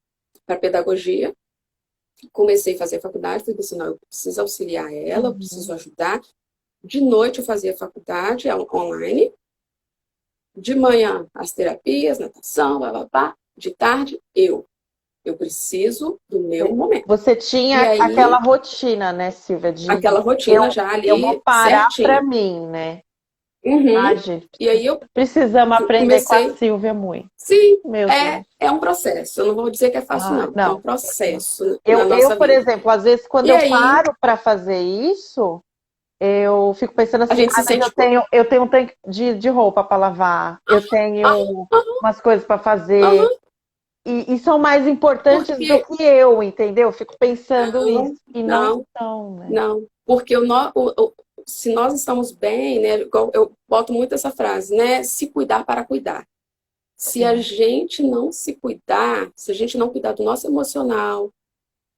para pedagogia, comecei a fazer faculdade, fui pensando, não, eu preciso auxiliar ela, eu preciso Uhum. ajudar. De noite eu fazia faculdade online, de manhã as terapias, natação, blá, blá, blá. De tarde eu preciso do meu momento. Você E tinha aquela aí rotina, né, Silvia, de aquela rotina eu, já eu vou ali parar para certinho. mim, né? Ai, Uhum. gente, E aí eu precisamos aprender com a comecei, Silvia muito. sim, Meu Deus. é um processo. Eu não vou dizer que é fácil Ah, não, porque é um não. processo na Eu, nossa por vida. exemplo, às vezes quando E eu aí paro para fazer isso, eu fico pensando a assim, gente se ah, mas sente eu tenho um tanque de roupa para lavar, eu tenho umas coisas para fazer, aham, e são mais importantes do porque que eu, entendeu? Eu fico pensando isso, não, e não não, são, né? não, porque se nós estamos bem, né, igual eu boto muito essa frase, né, se cuidar para cuidar. Se a Sim, gente não se cuidar, se a gente não cuidar do nosso emocional,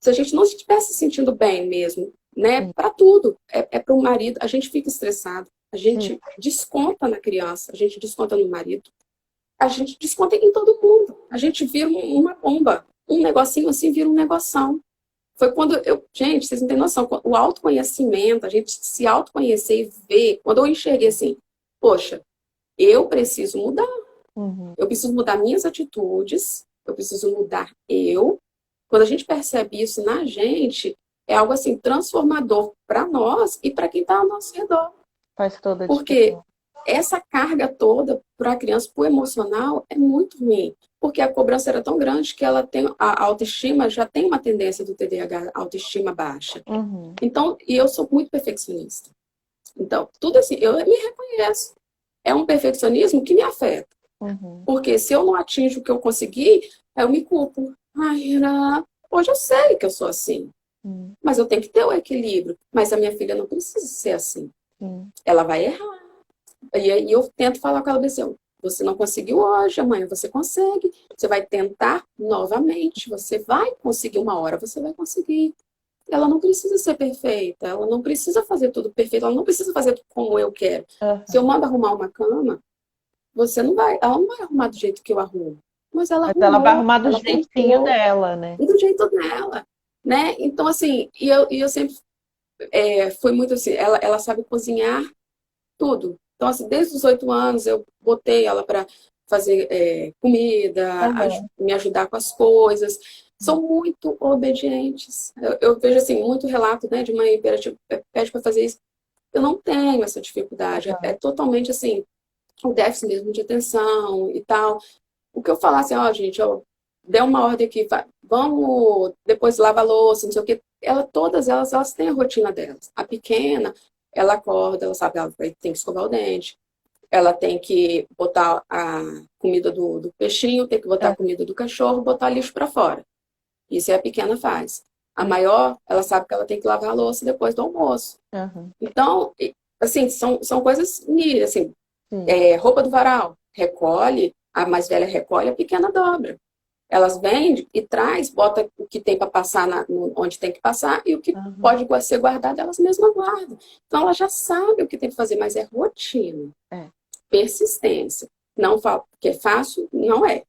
se a gente não estiver se sentindo bem mesmo, né, sim, para tudo, é para o marido, a gente fica estressado, a sim. gente desconta na criança, a gente desconta no marido, a gente desconta em todo mundo, a gente vira uma bomba, um negocinho assim vira um negoção. Foi quando gente, vocês não têm noção, o autoconhecimento, a gente se autoconhecer e ver, quando eu enxerguei assim, poxa, eu preciso mudar. Uhum. Eu preciso mudar minhas atitudes, eu preciso mudar eu. Quando a gente percebe isso na gente, é algo assim transformador para nós e para quem está ao nosso redor. Faz toda a Porque diferença. essa carga toda para a criança, para o emocional, é muito ruim. Porque a cobrança era tão grande que ela tem a autoestima, já tem uma tendência do TDAH, autoestima baixa. Uhum. Então, e eu sou muito perfeccionista. Então, tudo assim, eu me reconheço. É um perfeccionismo que me afeta. Uhum. Porque se eu não atinjo o que eu consegui, eu me culpo. Ai, hoje eu sei que eu sou assim, Uhum. mas eu tenho que ter o equilíbrio. Mas a minha filha não precisa ser assim. Sim. Ela vai errar. E aí eu tento falar com ela assim, você não conseguiu hoje, amanhã você consegue. Você vai tentar novamente. Você vai conseguir uma hora, você vai conseguir. Ela não precisa ser perfeita, ela não precisa fazer tudo perfeito, ela não precisa fazer tudo como eu quero. Se eu Uhum. mando arrumar uma cama, ela não vai arrumar do jeito que eu arrumo. Mas ela Mas ela vai arrumou, arrumar do ela jeitinho tentou, dela, né? e do jeito dela, né? Então, assim, e eu sempre fui muito assim, ela sabe cozinhar tudo. Então, assim, desde os 8 anos eu botei ela para fazer comida, Uhum. me ajudar com as coisas. São muito obedientes. Eu vejo, assim, muito relato, né, de mãe imperativa, pede para fazer isso. Eu não tenho essa dificuldade. É Uhum. totalmente, assim, o déficit mesmo de atenção e tal. O que eu falar assim, ó, gente, ó, dê uma ordem aqui, vamos depois lava a louça, não sei o quê. Todas elas têm a rotina delas. A pequena, ela acorda, ela sabe, ela tem que escovar o dente, ela tem que botar a comida do peixinho, tem que botar a comida do cachorro, botar lixo para fora. Isso é a pequena faz. A maior, ela sabe que ela tem que lavar a louça depois do almoço. Uhum. Então, assim, são coisas mínimas, assim, Sim. roupa do varal, recolhe, a mais velha recolhe, a pequena dobra. Elas vendem e traz, bota o que tem para passar onde tem que passar e o que Uhum. pode ser guardado, elas mesmas guardam. Então, ela já sabe o que tem que fazer, mas é rotina, É. persistência. Não falo que é fácil, não é.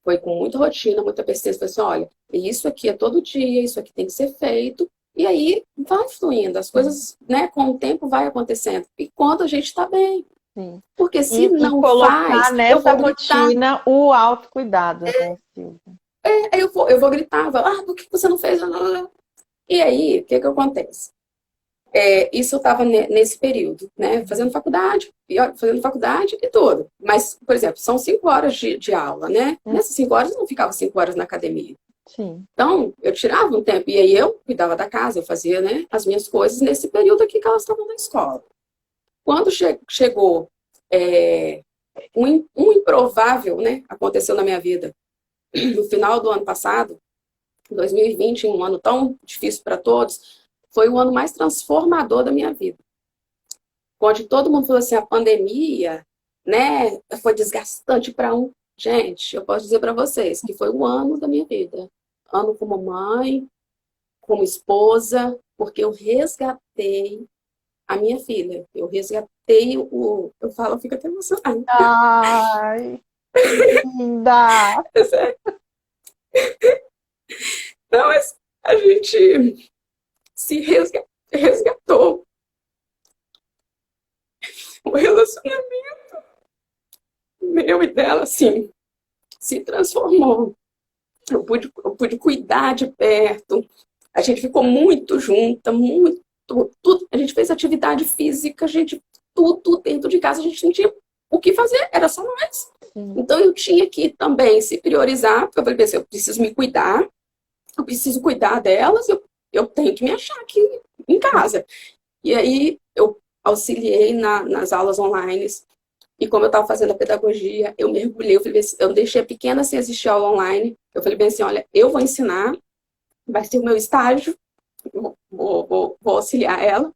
Foi com muita rotina, muita persistência. Falei assim, olha, isso aqui é todo dia, isso aqui tem que ser feito. E aí vai fluindo, as Sim. coisas, né, com o tempo vai acontecendo. E quando a gente está bem. Sim. Porque se E não colocar faz, eu nessa vou gritar. rotina o autocuidado, né, Silvia? Eu vou gritar, por que você não fez? E aí, o que acontece? Isso eu estava nesse período, né? Fazendo faculdade e tudo. Mas, por exemplo, são 5 horas de aula, né? Nessas 5 horas eu não ficava 5 horas na academia. Sim. Então, eu tirava um tempo, e aí eu cuidava da casa, eu fazia, né, as minhas coisas nesse período aqui que elas estavam na escola. Quando chegou é, um improvável, né, aconteceu na minha vida. No final do ano passado, 2020, um ano tão difícil para todos, foi o ano mais transformador da minha vida. Onde todo mundo falou assim, a pandemia, né, foi desgastante para um. Gente, eu posso dizer para vocês que foi o ano da minha vida. Ano como mãe, como esposa, porque eu resgatei a minha filha. Eu resgatei o... Eu falo, eu fico até emocionada. Ai, linda! Não, mas a gente se resgatou. O relacionamento meu e dela, assim, se transformou. Eu pude cuidar de perto. A gente ficou muito junta, muito. Tudo. A gente fez atividade física, a gente, tudo dentro de casa, a gente não tinha o que fazer, era só nós. Então eu tinha que também se priorizar, porque eu falei assim, eu preciso me cuidar, eu preciso cuidar delas, eu tenho que me achar aqui em casa. E aí eu auxiliei nas aulas online. E como eu estava fazendo a pedagogia, eu mergulhei, eu deixei a pequena sem assistir a aula online. Eu falei bem assim, olha, eu vou ensinar, vai ser o meu estágio, vou auxiliar ela.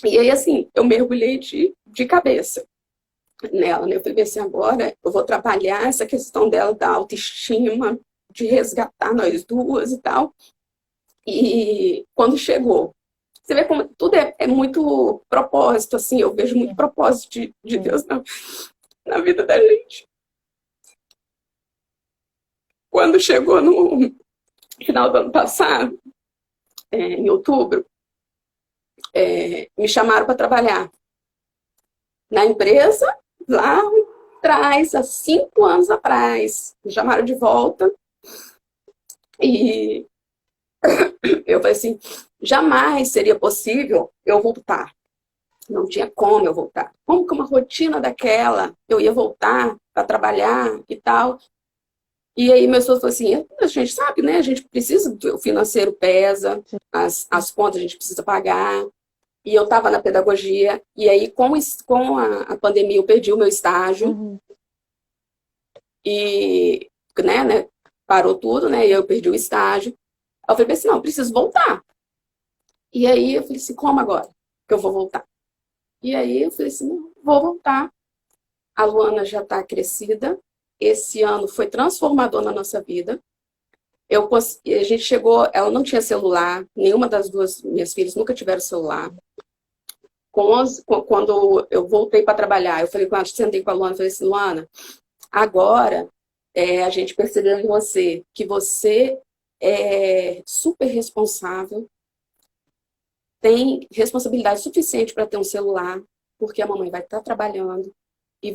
E aí, assim, eu mergulhei de cabeça nela, né? Eu falei assim, agora eu vou trabalhar essa questão dela da autoestima, de resgatar nós duas e tal. E quando chegou, você vê como tudo é muito propósito, assim, eu vejo muito propósito de Deus na vida da gente. Quando chegou no final do ano passado, em outubro, me chamaram para trabalhar na empresa, lá atrás, há 5 anos atrás. Me chamaram de volta e eu falei assim, jamais seria possível eu voltar. Não tinha como eu voltar. Como que uma rotina daquela eu ia voltar para trabalhar e tal? E aí meu esposo falou assim, a gente sabe, né? A gente precisa, o financeiro pesa, as contas a gente precisa pagar. E eu estava na pedagogia, e aí com a pandemia eu perdi o meu estágio, e né, parou tudo, né? E eu perdi o estágio. Aí eu falei assim, não, preciso voltar. E aí eu falei assim, como agora que eu vou voltar? E aí eu falei assim, não, vou voltar. A Luana já está crescida. Esse ano foi transformador na nossa vida. A gente chegou, ela não tinha celular, nenhuma das duas minhas filhas nunca tiveram celular. Quando eu voltei para trabalhar, eu falei com ela, sentei com a Luana, falei assim, Luana, agora a gente percebeu em você que você é super responsável, tem responsabilidade suficiente para ter um celular, porque a mamãe vai estar trabalhando e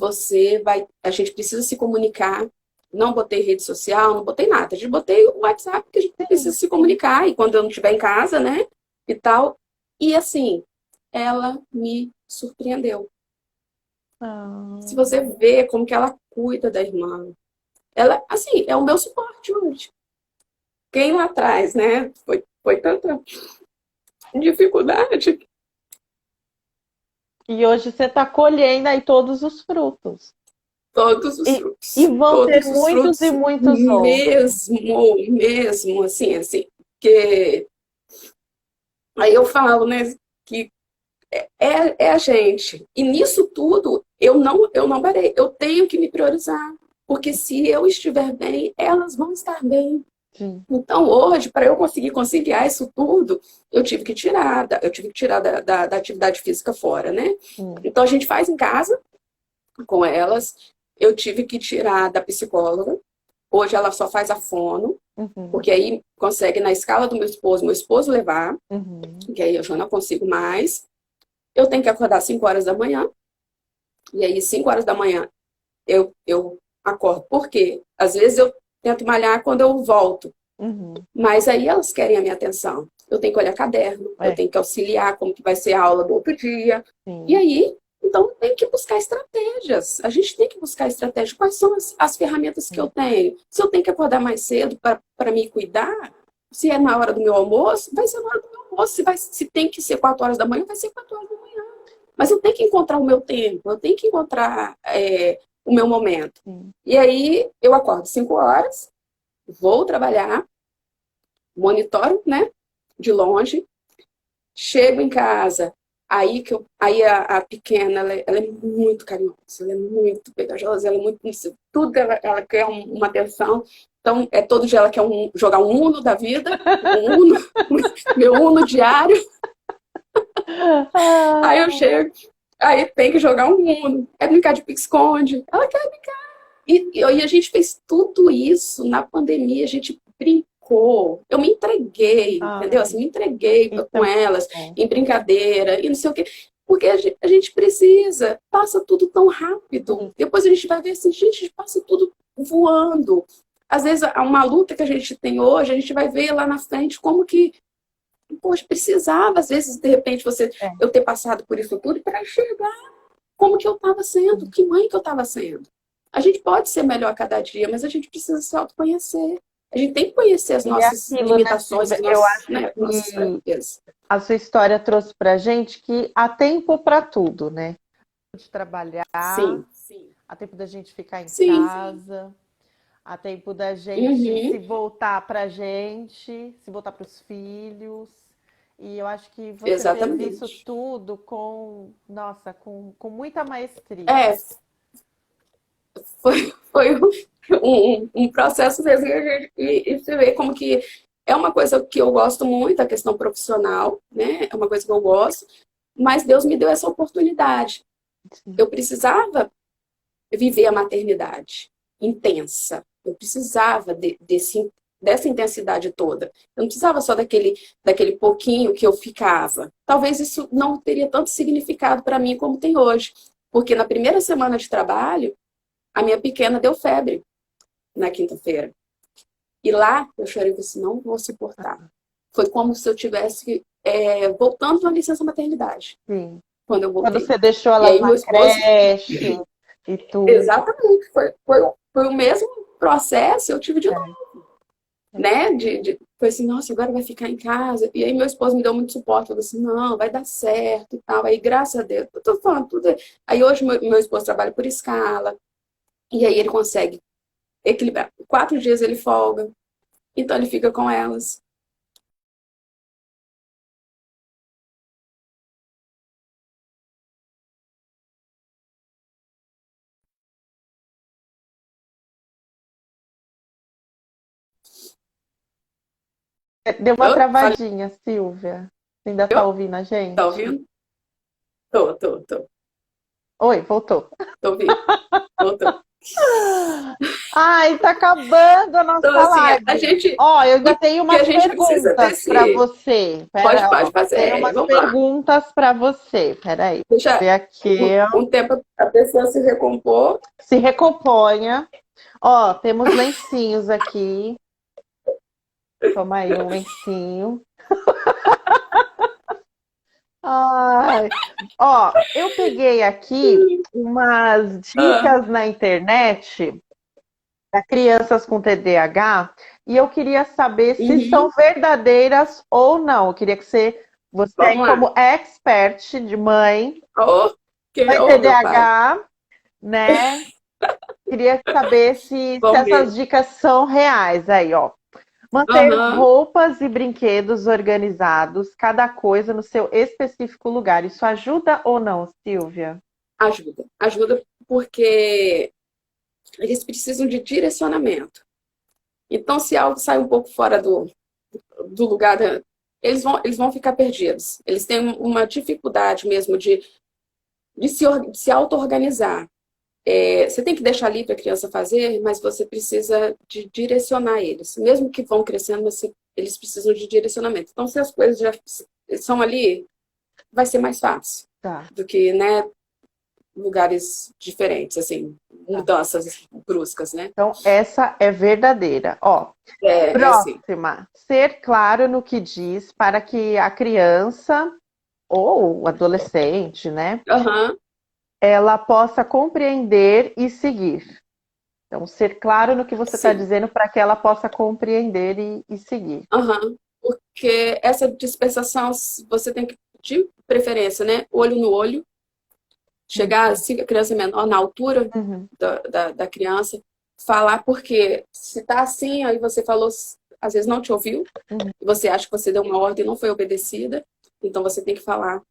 a gente precisa se comunicar. Não botei rede social, não botei nada. A gente botei o WhatsApp, porque a gente precisa se comunicar. E quando eu não estiver em casa, né? E tal. E assim, ela me surpreendeu. Se você vê como que ela cuida da irmã. Ela, assim, é o meu suporte hoje. Quem lá atrás, né? Foi tanta dificuldade. E hoje você está colhendo aí todos os frutos. Todos os frutos. E vão ter Todos os muitos frutos e muitos outros. mesmo, assim, que aí eu falo, né, que é a gente. E nisso tudo, eu não parei. Eu tenho que me priorizar. Porque se eu estiver bem, elas vão estar bem. Sim. Então, hoje, para eu conseguir conciliar isso tudo, eu tive que tirar da atividade física fora, né? Então, a gente faz em casa com elas. Eu tive que tirar da psicóloga. Hoje ela só faz a fono, porque aí consegue na escala do meu esposo levar, que aí eu já não consigo mais. Eu tenho que acordar às 5 horas da manhã. E aí, 5 horas da manhã, eu acordo. Por quê? Às vezes eu tento malhar quando eu volto. Mas aí elas querem a minha atenção. Eu tenho que olhar caderno, eu tenho que auxiliar como que vai ser a aula do outro dia. E aí, então, tem que buscar estratégias. A gente tem que buscar estratégias. Quais são as ferramentas que eu tenho? Se eu tenho que acordar mais cedo para me cuidar, se é na hora do meu almoço, vai ser na hora do meu almoço. Se tem que ser 4 horas da manhã, vai ser 4 horas da manhã. Mas eu tenho que encontrar o meu tempo, eu tenho que encontrar o meu momento. Sim. E aí eu acordo 5 horas, vou trabalhar, monitoro, né, de longe, chego em casa, aí a pequena, ela é muito carinhosa, ela é muito pegajosa, ela é muito, tudo ela quer uma atenção. Então, todo dia ela quer jogar um Uno da vida, um Uno, meu Uno diário. Aí eu Ah, chego, aí tem que jogar um Uno, é brincar de pique-esconde. Ela quer brincar. E a gente fez tudo isso na pandemia, a gente brincou. Eu me entreguei, entendeu? ai, Assim, me entreguei isso é com muito elas, bom. em brincadeira, e não sei o quê. Porque a gente precisa, passa tudo tão rápido. Sim. Depois a gente vai ver assim, gente, passa tudo voando. Às vezes, uma luta que a gente tem hoje, a gente vai ver lá na frente como que, poxa, precisava, às vezes, de repente, É, eu ter passado por isso tudo para enxergar como que eu estava sendo, sim. que mãe que eu estava sendo. A gente pode ser melhor a cada dia, mas a gente precisa se autoconhecer. A gente tem que conhecer as E é nossas aquilo, né, limitações, Silvia? as Eu nossas, acho né, nossas que fraquezas. a sua história trouxe pra gente que há tempo para tudo, né? De trabalhar, Sim, há tempo da gente ficar em sim. casa, há tempo da gente se Uhum, voltar pra gente, se voltar para os filhos. E eu acho que você fez isso exatamente. tudo com, nossa, com muita maestria. É, foi um processo mesmo. E você vê como que é uma coisa que eu gosto muito, a questão profissional, né? É uma coisa que eu gosto, mas Deus me deu essa oportunidade. Sim. Eu precisava viver a maternidade intensa. Eu precisava dessa intensidade toda. Eu não precisava só daquele pouquinho que eu ficava. Talvez isso não teria tanto significado para mim como tem hoje. Porque na primeira semana de trabalho, a minha pequena deu febre na quinta-feira. E lá eu chorei e falei assim, não vou suportar. Foi como se eu tivesse voltando à licença maternidade, Sim. quando eu Quando voltei. você deixou E elas aí na meu esposo. creche e tudo. Exatamente, foi o mesmo processo, eu tive de novo, É. né? Foi assim, nossa, agora vai ficar em casa. E aí meu esposo me deu muito suporte, falou assim, não, vai dar certo e tal. Aí, graças a Deus, eu tô falando tudo. Aí hoje meu esposo trabalha por escala, e aí ele consegue equilibrar. 4 dias ele folga, então ele fica com elas. Deu uma Eu falei, travadinha, Silvia. Você ainda tá ouvindo a tá gente? ouvindo? Tô Oi, voltou. ouvindo, voltou. Ai, tá acabando a Então, nossa assim, a live. gente, Ó, eu ainda tenho porque a umas gente precisa perguntas para desse. você. Pode, Pera, pode ó. Tenho fazer, umas vamos lá. perguntas para você. Peraí. Deixa eu Deixa ver aqui. um tempo a pessoa se recompor. Se recomponha. Ó, temos lencinhos aqui. Toma aí um lencinho. Ai. Ó, eu peguei aqui umas Ah, dicas na internet para crianças com TDAH e eu queria saber se são uhum, verdadeiras ou não. Eu queria que você aí vamos lá. como expert de mãe, Oh, mãe oh, meu pai. TDAH, né? Queria saber se Vamos essas ver. dicas são reais aí, ó. Manter Aham, roupas e brinquedos organizados, cada coisa no seu específico lugar. Isso ajuda ou não, Silvia? ajuda. Ajuda porque eles precisam de direcionamento. Então, se algo sai um pouco fora do lugar, eles vão ficar perdidos. Eles têm uma dificuldade mesmo de se auto-organizar. Você tem que deixar ali para a criança fazer, mas você precisa de direcionar eles. Mesmo que vão crescendo, eles precisam de direcionamento. Então, se as coisas já são ali, vai ser mais fácil Tá, do que, né, lugares diferentes, assim, tá. mudanças bruscas, né? Então, essa é verdadeira. Ó, É assim. próxima. Ser claro no que diz para que a criança ou o adolescente, né, Aham, ela possa compreender e seguir. Então, ser claro no que você está sim. dizendo para que ela possa compreender e seguir. Aham. Porque essa dispensação você tem que, de preferência, né? Olho no olho, Chegar, se a criança é menor, na altura Uhum. da criança, falar porque se tá assim, aí você falou, às vezes não te ouviu, Uhum. você acha que você deu uma ordem e não foi obedecida, então você tem que falar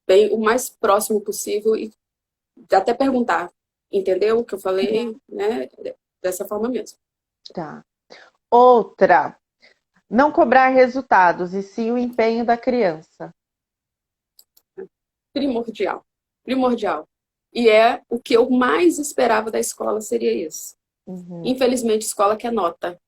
bem o mais próximo possível e até perguntar, entendeu o que eu falei, né? Dessa forma mesmo. Tá. Outra, não cobrar resultados e sim o empenho da criança. Primordial. Primordial. E é o que eu mais esperava da escola seria isso. Uhum. Infelizmente, escola quer nota.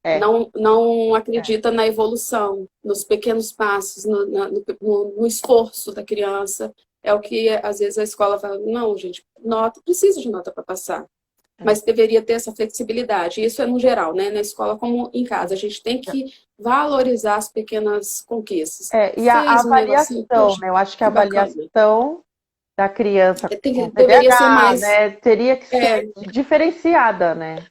É. Não acredita na evolução, nos pequenos passos, no esforço da criança. É o que, às vezes, a escola fala, não, gente, nota, precisa de nota para passar. Mas deveria ter essa flexibilidade. Isso é no geral, né? Na escola como em casa. A gente tem que valorizar as pequenas conquistas. E a Fez um negocinho, avaliação, poxa, né? Eu acho que a que bacana. avaliação da criança com Deveria ser TDAH, mais. né? Teria que ser É, diferenciada, né?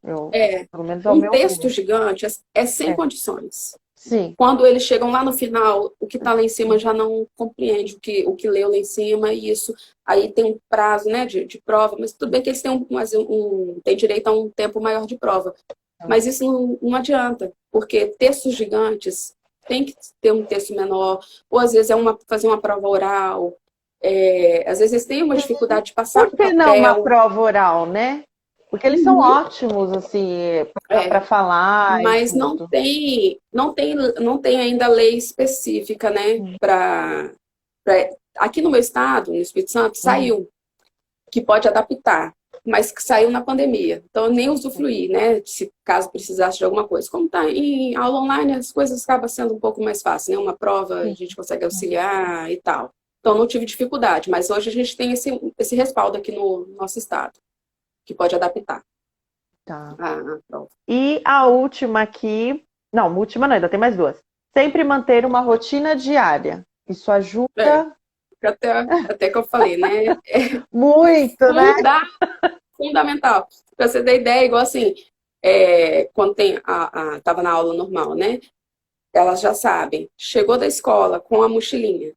Pelo menos ao um meu texto ver. gigante é sem É. condições. Sim. Quando eles chegam lá no final, o que está lá em cima já não compreende o que leu lá em cima, e isso aí tem um prazo, né, de prova, mas tudo bem que eles têm, têm direito a um tempo maior de prova. Mas isso não adianta, porque textos gigantes tem que ter um texto menor, ou às vezes fazer uma prova oral, às vezes eles têm uma dificuldade de passar Por para o que não uma papel. prova oral, né? Porque eles são Uhum. ótimos, assim, para É, falar e mas tudo. não tem ainda lei específica, né, aqui no meu estado, no Espírito Santo, Uhum. saiu que pode adaptar, mas que saiu na pandemia. Então, eu nem usufruí, né? Se caso precisasse de alguma coisa. Como está em aula online, as coisas acabam sendo um pouco mais fácil, né? Uma prova a Sim. gente consegue auxiliar e tal. Então, não tive dificuldade, mas hoje a gente tem esse respaldo aqui no nosso estado, que pode adaptar Tá. a prova. E a última aqui. Não, última não, ainda tem mais duas. Sempre manter uma rotina diária. Isso É, ajuda até que eu falei, né? muito, né? Fundamental. Pra você ter ideia, igual assim, quando tava na aula normal, né? Elas já sabem. Chegou da escola com a mochilinha.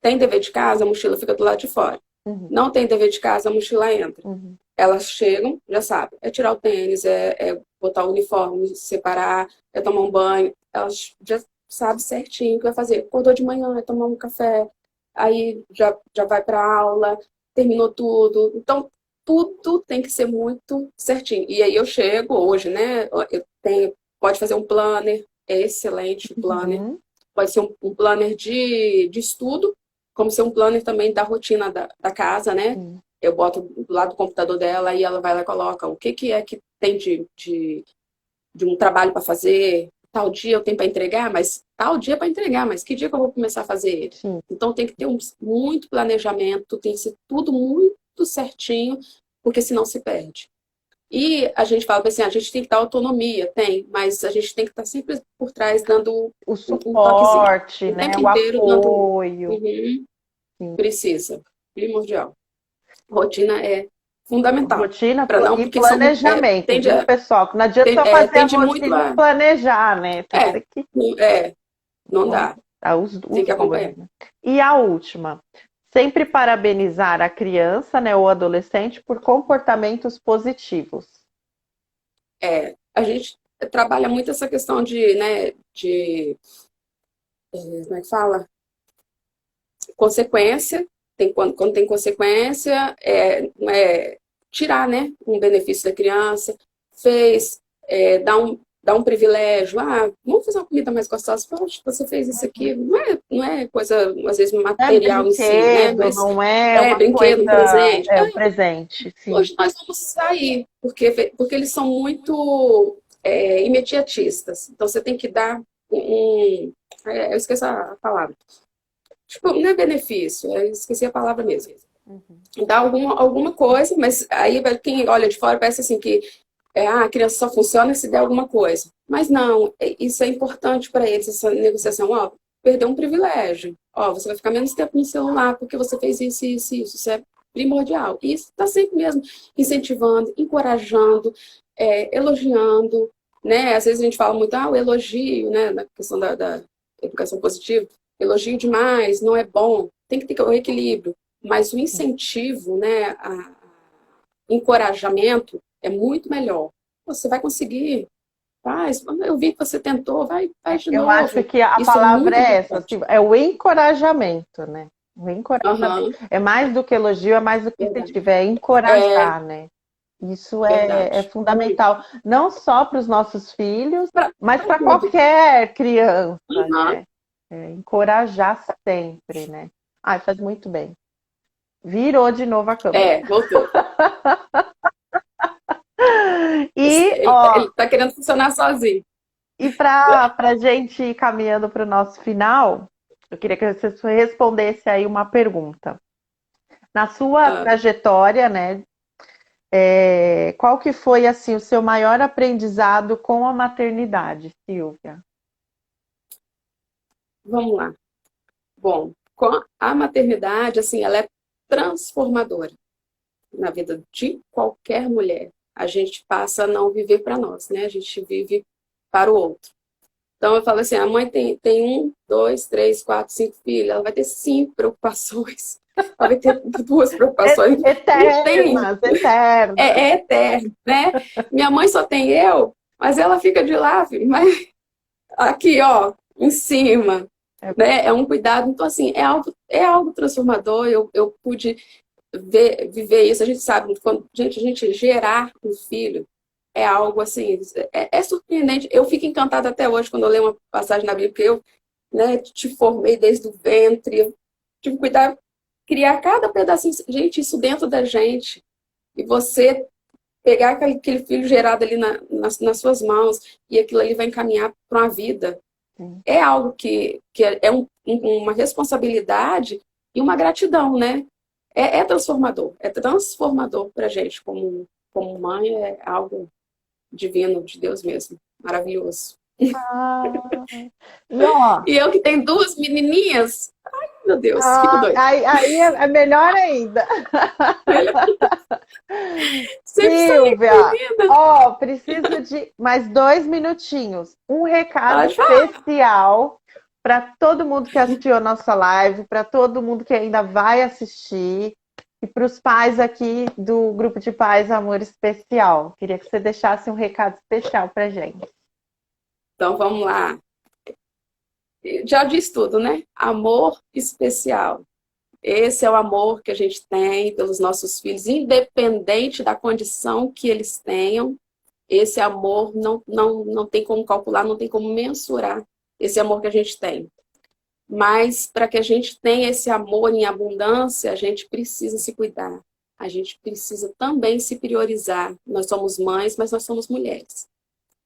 Tem dever de casa, a mochila fica do lado de fora. Uhum. Não tem dever de casa, a mochila entra. Uhum. Elas chegam, já sabem. É tirar o tênis, é botar o uniforme, separar, é tomar um banho. Elas já sabem certinho o que vai fazer. Acordou de manhã, é tomar um café. Aí já vai para aula, terminou tudo. Então, tudo tem que ser muito certinho. E aí eu chego hoje, né? Pode fazer um planner, é excelente o planner. Uhum. Pode ser um planner de estudo, como ser um planner também da rotina da casa, né? Sim. Eu boto do lado do computador dela e ela vai lá e coloca o que é que tem de um trabalho para fazer. Tal dia eu tenho para entregar, mas tal dia para entregar, mas que dia que eu vou começar a fazer ele? Sim. Então tem que ter muito planejamento, tem que ser tudo muito certinho, porque senão se perde. E a gente fala assim, a gente tem que dar autonomia, tem, mas a gente tem que estar sempre por trás dando O um toquezinho. suporte, O né? tempo O inteiro dando apoio. precisa, primordial. Rotina é fundamental. Rotina Para não, e porque são, planejamento, viu, pessoal? Não adianta só fazer a tende muito rotina e não a. planejar, né? Você É, tem que não dá. os Tem que dois, acompanhar. né? E a última, sempre parabenizar a criança, né, ou adolescente por comportamentos positivos. A gente trabalha muito essa questão de, né, como é que fala? Consequência. Quando tem consequência, tirar, né, um benefício da criança, fez, dar um privilégio, vamos fazer uma comida mais gostosa, poxa, você fez isso aqui, não é coisa, às vezes, Não é material em si, né, brinquedo, mas não é uma brinquedo, um coisa, presente, um presente, sim. hoje nós vamos sair, porque eles são muito imediatistas, então você tem que dar eu esqueço a palavra, tipo, não é benefício, eu esqueci a palavra mesmo. Dá alguma coisa, mas aí quem olha de fora parece assim que a criança só funciona se der alguma coisa. Mas não, isso é importante para eles, essa negociação. Ó, perdeu um privilégio. Ó, você vai ficar menos tempo no celular porque você fez isso, isso, isso. Isso é primordial. E isso está sempre mesmo incentivando, encorajando, elogiando, né? Às vezes a gente fala muito, o elogio, né? Na questão da educação positiva. Elogio demais, não é bom. Tem que ter o equilíbrio. mas o incentivo, né, encorajamento é muito melhor. Você vai conseguir, faz, eu vi que você tentou, vai de Eu acho novo. que a Isso é palavra muito é essa, importante. assim, é o encorajamento, né? O encorajamento. Aham, É mais do que elogio, é mais do que verdade. incentivo, é É encorajar, né? Isso é verdade. Muito. fundamental, não só para os nossos filhos, mas Pra para tudo. qualquer criança, Aham. né? É, encorajar sempre, né? Ai, faz muito bem. Virou de novo a câmera. Voltou. E, Ele ó, tá querendo funcionar sozinho. e para a gente ir caminhando para o nosso final, eu queria que você respondesse aí uma pergunta. Na sua Ah, trajetória, né, qual que foi assim o seu maior aprendizado com a maternidade, Silvia? vamos lá. Bom, com a maternidade, assim, ela é transformadora na vida de qualquer mulher. A gente passa a não viver para nós, né? A gente vive para o outro. Então, eu falo assim, a mãe tem um, dois, três, quatro, cinco filhos, ela vai ter cinco preocupações. Ela vai ter duas preocupações. Não tem, Eternas, eternas. é eterno, né? Minha mãe só tem eu, mas ela fica de lá, filho, mas aqui, ó, em cima, né? É um cuidado. Então, assim, é algo transformador. Eu pude viver isso. A gente sabe, quando a gente gerar um filho, é algo assim, é surpreendente. Eu fico encantada até hoje quando eu leio uma passagem na Bíblia, porque eu, né, te formei desde o ventre, eu tive que cuidar, criar cada pedacinho. Gente, isso dentro da gente. E você pegar aquele filho gerado ali nas suas mãos e aquilo ali vai encaminhar para uma vida. É algo que é uma responsabilidade e uma gratidão, né? É transformador para a gente como mãe, é algo divino de Deus mesmo, maravilhoso. Ah, e ó, E eu que tenho duas menininhas, ai meu Deus, fico doida. aí é melhor ainda. Sempre sonhei com Silvia, menina. ó, preciso de mais 2 minutinhos. Um recado Pode falar. especial para todo mundo que assistiu a nossa live, para todo mundo que ainda vai assistir e para os pais aqui do grupo de pais Amor Especial. Queria que você deixasse um recado especial para gente. Então vamos lá. Já diz tudo, né? Amor especial. Esse é o amor que a gente tem pelos nossos filhos, independente da condição que eles tenham. Esse amor não tem como calcular, não tem como mensurar esse amor que a gente tem. Mas para que a gente tenha esse amor em abundância, a gente precisa se cuidar. A gente precisa também se priorizar. Nós somos mães, mas nós somos mulheres.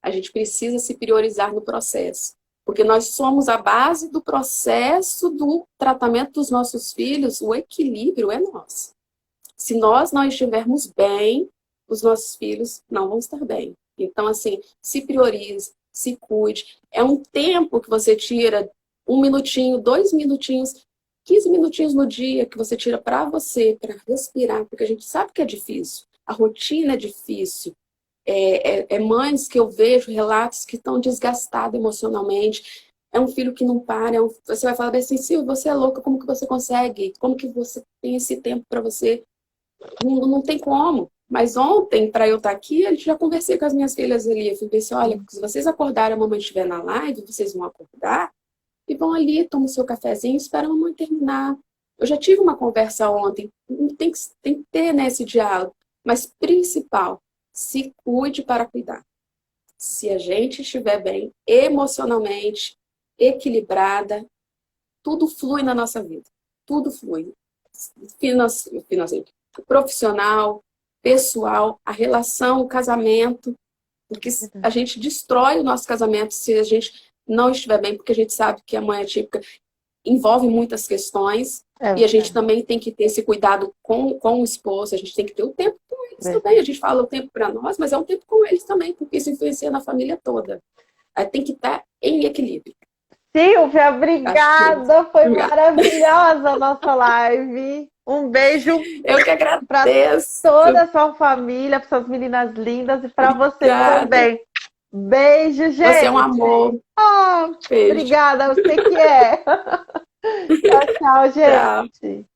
A gente precisa se priorizar no processo. Porque nós somos a base do processo do tratamento dos nossos filhos, o equilíbrio é nosso. Se nós não estivermos bem, os nossos filhos não vão estar bem. Então, assim, se priorize, se cuide. É um tempo que você tira, 1 minutinho, 2 minutinhos, 15 minutinhos no dia que você tira para você, para respirar, porque a gente sabe que é difícil. A rotina é difícil. Mães que eu vejo relatos que estão desgastadas emocionalmente. É um filho que não para. Você vai falar assim, Silvia, você é louca, como que você consegue? Como que você tem esse tempo para você? Não tem como. Mas ontem, para eu estar aqui, eu já conversei com as minhas filhas ali. Eu falei assim, olha, se vocês acordarem, a mamãe estiver na live, vocês vão acordar e vão ali, tomam o seu cafezinho, esperam a mamãe terminar. Eu já tive uma conversa ontem. Tem que ter, né, esse diálogo. Mas principal, se cuide para cuidar. Se a gente estiver bem emocionalmente, equilibrada, tudo flui na nossa vida. Tudo flui. Financeiro, profissional, pessoal, a relação, o casamento. Porque a gente destrói o nosso casamento se a gente não estiver bem, porque a gente sabe que a mãe atípica envolve muitas questões. E a gente também tem que ter esse cuidado com o esposo, a gente tem que ter o tempo com eles também. A gente fala o tempo para nós, mas é um tempo com eles também, porque isso influencia na família toda. Aí tem que estar em equilíbrio. Silvia, obrigada. Foi Obrigada. maravilhosa a nossa live. Um beijo Eu que para agradeço. toda a sua família, para suas meninas lindas e para você Obrigada. também. Beijo, gente. Você é um amor. Oh, Beijo. obrigada, eu sei que é. Tchau, tchau, gente. Tchau.